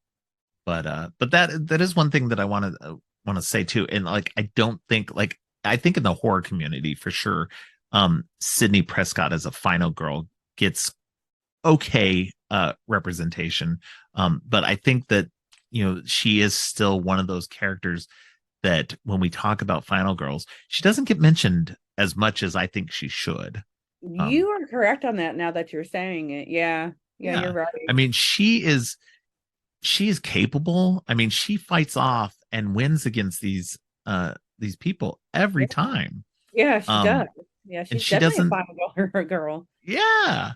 but that is one thing that I want to say too. And like, I don't think, like, I think in the horror community for sure, Sydney Prescott as a final girl gets okay representation. But I think that she is still one of those characters that when we talk about final girls, she doesn't get mentioned as much as I think she should. You um are correct on that now that you're saying it. Yeah. Yeah, you're yeah, I right. mean, she is capable. I mean, she fights off and wins against these people every Yeah. time. Yeah, she does. Um Yeah, and she's she definitely a doesn't, final girl. yeah.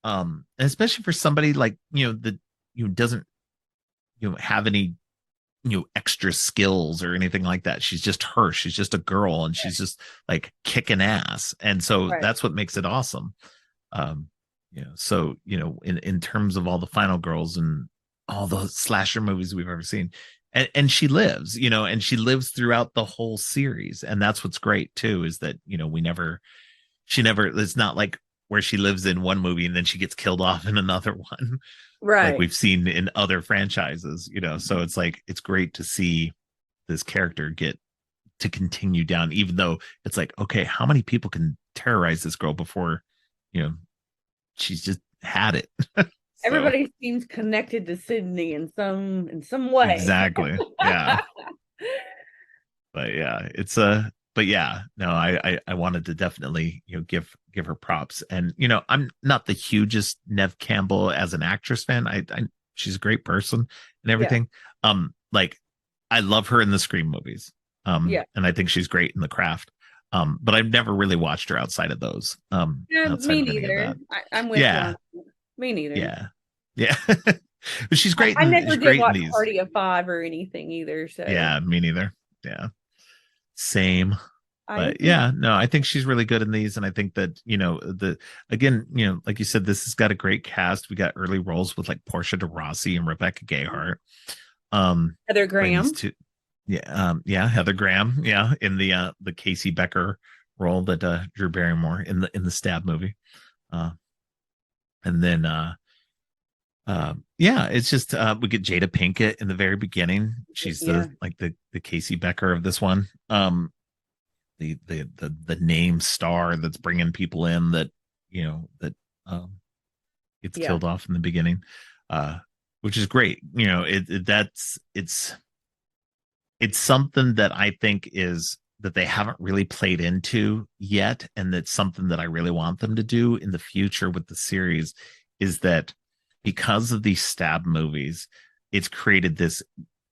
And especially for somebody like, that doesn't have any extra skills or anything like that. She's just her. She's just a girl, and she's just like kicking ass. And so Right. that's what makes it awesome. So in terms of all the final girls and all the slasher movies we've ever seen, and she lives, and she lives throughout the whole series. And that's what's great too, is that she never, it's not like where she lives in one movie and then she gets killed off in another one, like Right. we've seen in other franchises. So it's like, it's great to see this character get to continue down, even though it's like, okay, how many people can terrorize this girl before, she's just had it. So Everybody seems connected to Sydney in some way. exactly. Yeah. But yeah, it's but yeah, no, I wanted to definitely, give her props. And I'm not the hugest Nev Campbell as an actress fan. I she's a great person and Yeah. everything. Like I love her in the Scream movies. Yeah. And I think she's great in The Craft. But I've never really watched her outside of those. Yeah, Outside me of any of neither. that. I'm with you Yeah. on that. Me neither. Yeah. Yeah. But she's great I never she's did great in watch these. Party of Five or anything either, so Yeah, me neither. Yeah. Same. I But agree. yeah, no, I think she's really good in these. And I think that, the again, like you said, this has got a great cast. We got early roles with like Portia de Rossi and Rebecca Gayheart. Heather Playing these Graham. two. Yeah, yeah, Heather Graham, yeah, in the Casey Becker role that Drew Barrymore in the Stab movie. And then yeah, it's just we get Jada Pinkett in the very beginning. She's Yeah. the Casey Becker of this one. The name star that's bringing people in that that gets Yeah. killed off in the beginning, which is great. It's something that I think is that they haven't really played into yet, and that's something that I really want them to do in the future with the series. Is that because of these Stab movies, it's created this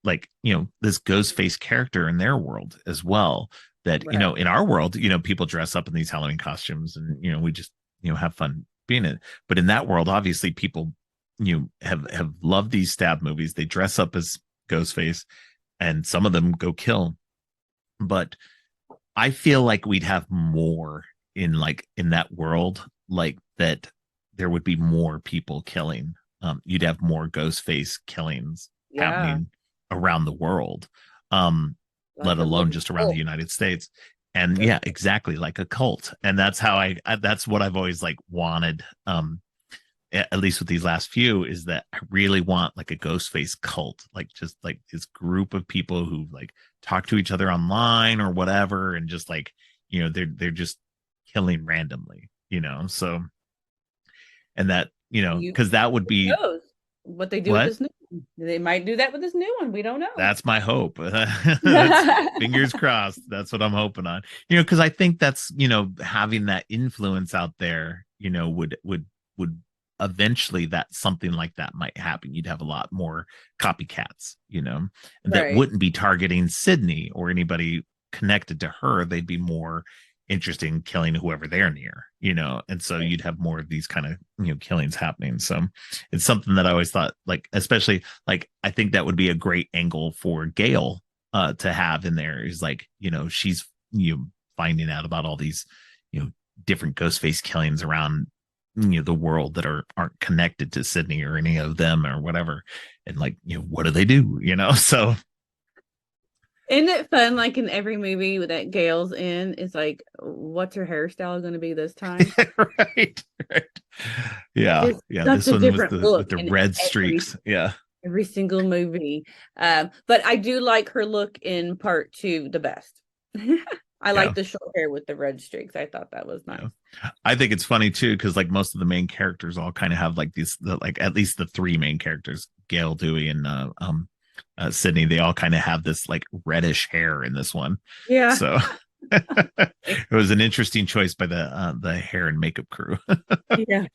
this ghost face character in their world as well, that Right. in our world, people dress up in these Halloween costumes, and we just have fun being it. But in that world, obviously people have loved these Stab movies. They dress up as Ghostface, and some of them go kill. But I feel like we'd have more in that world, like that there would be more people killing. You'd have more Ghostface killings Yeah. happening around the world, let Like a alone little just around the cult. United States. And yeah, exactly, like a cult. And that's how that's what I've always like wanted, at least with these last few, is that I really want like a Ghostface cult, like just like this group of people who like talk to each other online or whatever, and just like they're just killing randomly, so. And that You because that would who be knows what they do with what. this new one. They might do that with this new one. We don't know. That's my hope. That's fingers crossed. That's what I'm hoping on. Because I think that's having that influence out there. Would eventually that something like that might happen. You'd have a lot more copycats. That Right. wouldn't be targeting Sydney or anybody connected to her. They'd be more interested in killing whoever they're near. And so you'd have more of these kind of killings happening. So it's something that I always thought, like, especially like, I think that would be a great angle for Gail to have in there, is like, she's finding out about all these different Ghostface killings around the world that aren't connected to Sydney or any of them or whatever, and like what do they do, so. Isn't it fun? Like in every movie that Gail's in, it's like, what's her hairstyle going to be this time? Right, right. Yeah, Just yeah, such this a one with different the look in red every streaks. Yeah. every single movie. But I do like her look in part two the best. I like Yeah. the short hair with the red streaks. I thought that was Yeah, nice. I think it's funny too, because like most of the main characters all kind of have like like at least the three main characters, Gail, Dewey, and Sydney, they all kind of have this like reddish hair in this one. Yeah. So it was an interesting choice by the hair and makeup crew. Yeah.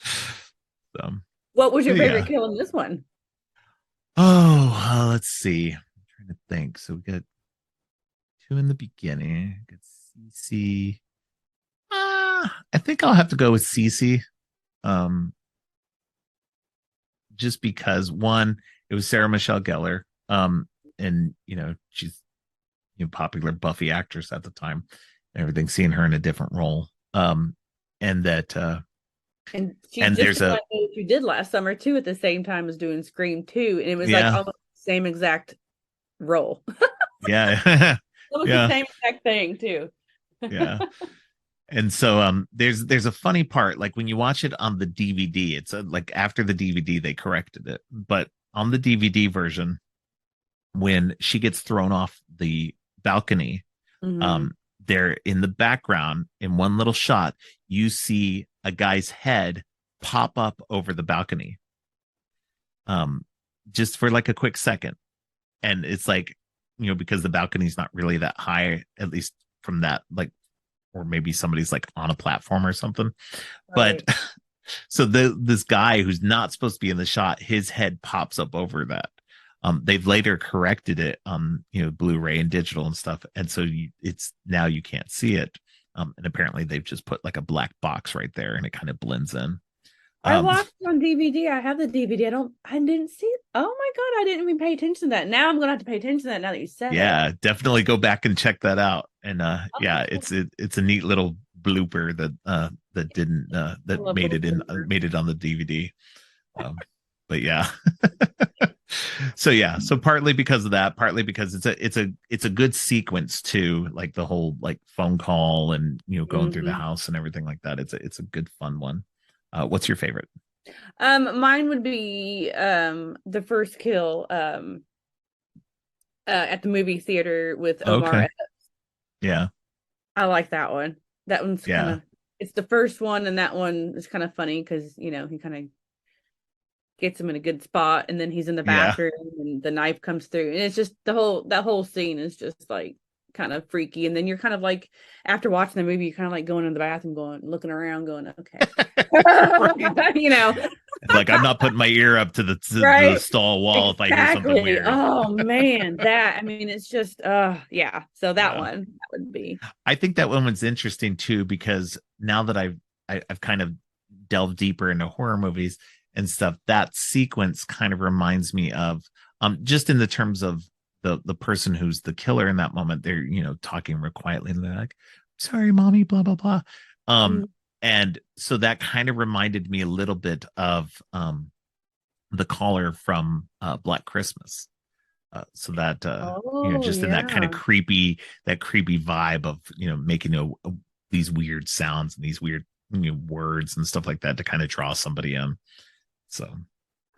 So What was your favorite yeah. kill in this one? Oh, let's see. I'm trying to think. So we got two in the beginning. Got Cece. I think I'll have to go with Cece. Um, just because, one, it was Sarah Michelle Gellar. And she's popular Buffy actress at the time. And everything, seeing her in a different role. And that And she and just there's did a like what you did last summer too, at the same time as doing Scream 2. And it was like yeah, almost the same exact role. yeah, Almost the yeah, same exact thing too. yeah. And so there's a funny part, like when you watch it on the DVD, it's like after the DVD they corrected it, but on the DVD version, when she gets thrown off the balcony, Mhm. um, there in the background, in one little shot, you see a guy's head pop up over the balcony, um, just for like a quick second. And it's like, because the balcony's not really that high, at least from that, like, or maybe somebody's like on a platform or something. But Right. so this guy who's not supposed to be in the shot, his head pops up over that. They've later corrected it on Blu-ray and digital and stuff, and so it's now you can't see it. And apparently they've just put like a black box right there, and it kind of blends in. I Um, watched it on DVD. I have the DVD. I didn't see it. Oh my God, I didn't even pay attention to that. Now I'm gonna have to pay attention to that now that you said it. yeah, definitely go back and check that out. And yeah, Oh, it's a neat little blooper that didn't I that love made little it in bloopers. made it on the DVD. But yeah. So yeah, so partly because of that, partly because it's a good sequence too, like the whole like phone call and going through the Mhm. house and everything like that. It's a good fun one. What's your favorite? Mine would be the first kill at the movie theater with Omar. Okay. Yeah. I like that one. That one's kind Yeah. of it's the first one, and that one is kind of funny because he kind of gets him in a good spot, and then he's in the Yeah. bathroom, and the knife comes through, and it's just that whole scene is just like kind of freaky. And then you're kind of like after watching the movie, you're kind of like going in the bathroom, going looking around, going, okay, you know, Like I'm not putting my ear up to the right? stall wall if I hear something Exactly. weird. Oh man, that I mean, it's just yeah. So that Yeah. one that would be. I think that one was interesting too because now that I've kind of delved deeper into horror movies and stuff, that sequence kind of reminds me of just in the terms of the person who's the killer in that moment. They're talking real quietly and they're like, "Sorry, mommy," blah blah blah. Um, Mm. and so that kind of reminded me a little bit of the caller from Black Christmas. So that Oh just in yeah. that creepy vibe of making these weird sounds and these weird words and stuff like that to kind of draw somebody in. So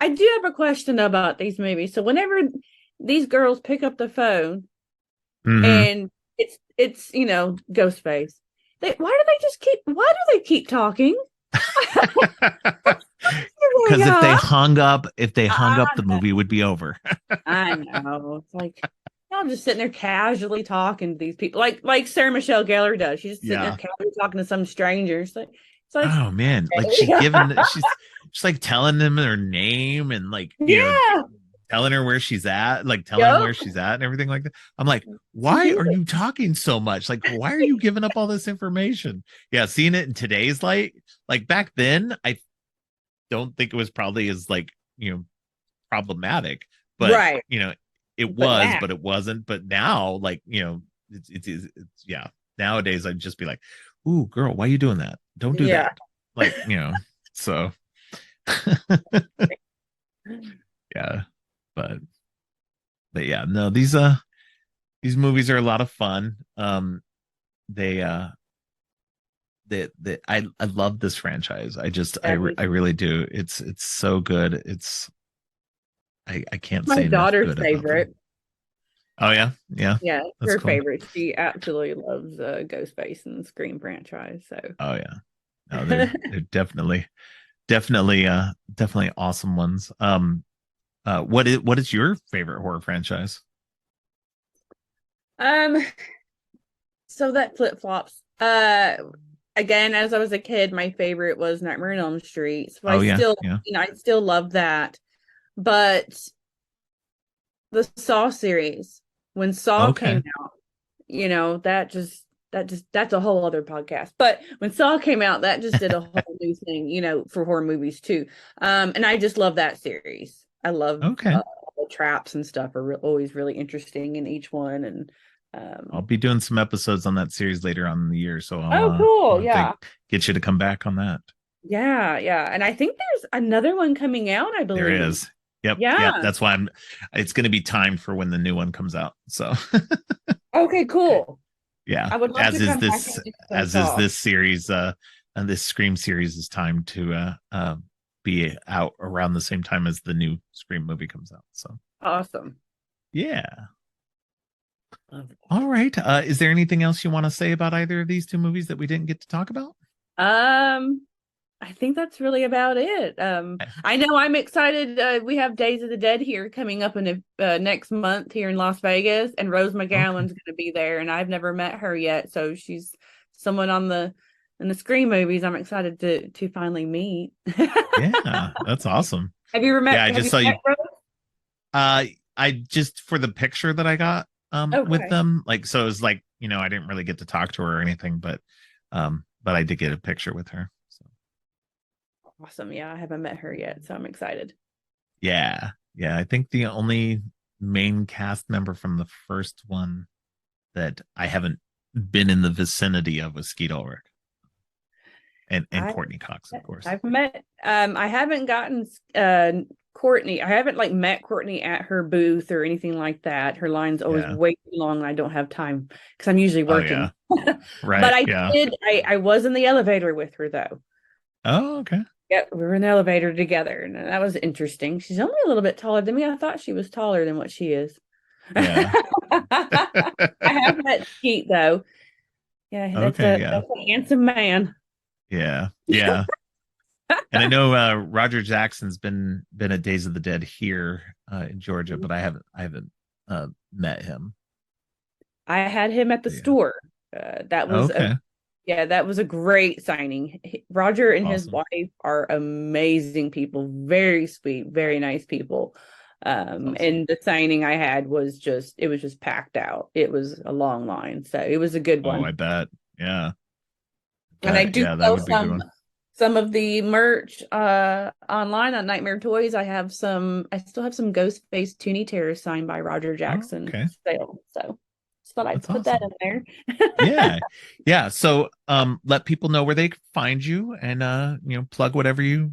I do have a question about these movies. So whenever these girls pick up the phone mm-hmm. and it's Ghostface, why do they keep talking? Because Yeah, if they hung I up, the movie would be over. I know. It's like I'm just sitting there casually talking to these people, like Sarah Michelle Gellar does. She's just sitting there Yeah. casually talking to some stranger. It's like Oh man, like okay. she's like telling them her name and like Yeah. telling her where she's at, like telling him where Yep. she's at and everything like that. I'm like, She why did are it. you talking so much? Like, why are you giving up all this information? Yeah, seeing it in today's light, like back then, I don't think it was probably as like, problematic, but Right. it But was, now, but it wasn't. But now, like, yeah. Nowadays, I'd just be like, ooh, girl, why are you doing that? Don't do yeah. that. Like, so yeah, but yeah, no, these movies are a lot of fun. They I love this franchise. I really do. It's so good. I It's can't my say enough daughter's good about them. favorite. Oh yeah, yeah, Yeah, it's that's her cool. favorite. She absolutely loves Ghostface and the Scream franchise. So Oh yeah, no, they're definitely awesome ones. What is your favorite horror franchise? um so that flip-flops. Again, as I was a kid, my favorite was Nightmare on Elm Street. So I Oh yeah, still, yeah. I still love that. But the Saw series, when Saw came Okay, out, that's a whole other podcast. But when Saw came out, that just did a whole new thing, for horror movies too. And I just love that series. I love okay. the traps and stuff are always really interesting in each one. And I'll be doing some episodes on that series later on in the year, so oh, I'll cool, have to yeah, get you to come back on that. yeah, yeah. And I think there's another one coming out, I There believe. is. Yep, yep. Yeah. That's why it's going to be timed for when the new one comes out. So Okay, cool. yeah, I would love to come back and do some as is Saw. this series. And this Scream series is timed to be out around the same time as the new Scream movie comes out. So Awesome. Yeah. All right. Is there anything else you want to say about either of these two movies that we didn't get to talk about? I think that's really about it. I know I'm excited. We have Days of the Dead here coming up in next month here in Las Vegas, and Rose McGowan's going to be there, and I've never met her yet, so she's someone in the Scream movies. I'm excited to finally meet. Yeah, that's awesome. Have you ever met? Yeah, I just saw you. Rose? I just for the picture that I got with Okay. them, like, so it was like, I didn't really get to talk to her or anything, but I did get a picture with her. So Awesome. Yeah, I haven't met her yet, so I'm excited. yeah, I think the only main cast member from the first one that I haven't been in the vicinity of was Skeet Ulrich. And Courtney Cox, of course. I've met I haven't gotten Courtney. I haven't like met Courtney at her booth or anything like that. Her line's always way too long and I don't have time because I'm usually working. Right. But I was in the elevator with her though. Oh, okay. Yep, we were in the elevator together and that was interesting. She's only a little bit taller than me. I thought she was taller than what she is. Yeah. I have met Skeet though. Yeah, that's a handsome man. Yeah. Yeah. And I know Roger Jackson's been at Days of the Dead here in Georgia, but I haven't met him. I had him at the store. That was that was a great signing. Roger and his wife are amazing people, very sweet, very nice people. And the signing I had was just packed out. It was a long line, so it was a good one. Oh, I bet. Yeah. And I do sell some of the merch online on Nightmare Toys. I still have some Ghostface Toonie Terrors signed by Roger Jackson sale. So just thought I'd put that in there. Yeah. So let people know where they can find you and plug whatever you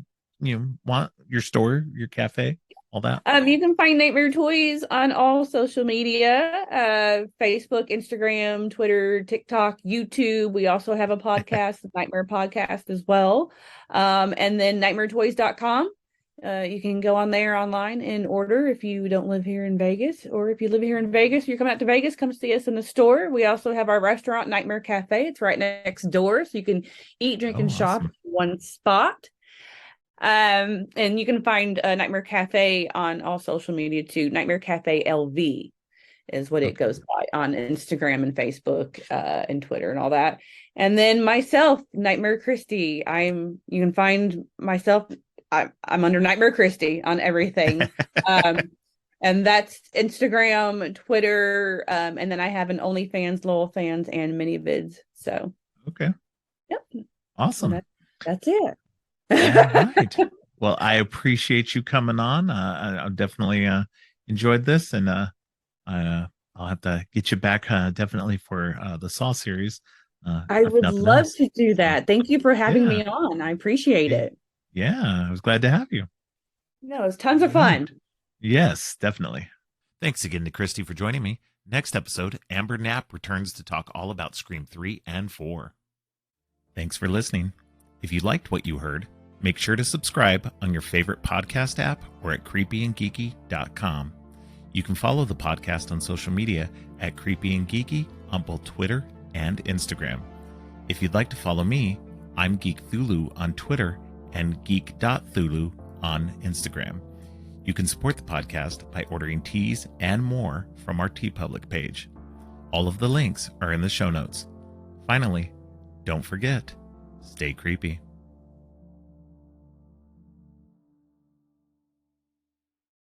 want, your store, your cafe, all that. You can find Nightmare Toys on all social media, Facebook, Instagram, Twitter, TikTok, YouTube. We also have a podcast, the Nightmare Podcast as well. And then nightmaretoys.com. You can go on there online and order if you don't live here in Vegas, or if you live here in Vegas, you're coming out to Vegas, come see us in the store. We also have our restaurant, Nightmare Cafe. It's right next door, so you can eat, drink, and shop in one spot. And you can find Nightmare Cafe on all social media too. Nightmare Cafe LV is what it goes by on Instagram and Facebook and Twitter and all that. And then myself, Nightmare Kristy. You can find myself. I'm under Nightmare Kristy on everything. And that's Instagram, Twitter, and then I have an OnlyFans, Lowell Fans, and mini vids. So yep, awesome. That's it. Right. Well, I appreciate you coming on. I definitely enjoyed this, and I'll have to get you back definitely for the Saw series. I would love to do that. Thank you for having me on. I appreciate it. Yeah, I was glad to have you. No, it was tons of fun. Yes, definitely. Thanks again to Kristy for joining me. Next episode, Amber Knapp returns to talk all about Scream 3 and 4. Thanks for listening. If you liked what you heard, make sure to subscribe on your favorite podcast app or at creepyandgeeky.com. You can follow the podcast on social media at Creepy and Geeky on both Twitter and Instagram. If you'd like to follow me, I'm Geek Thulu on Twitter and geek.thulu on Instagram. You can support the podcast by ordering teas and more from our TeePublic page. All of the links are in the show notes. Finally, don't forget, stay creepy.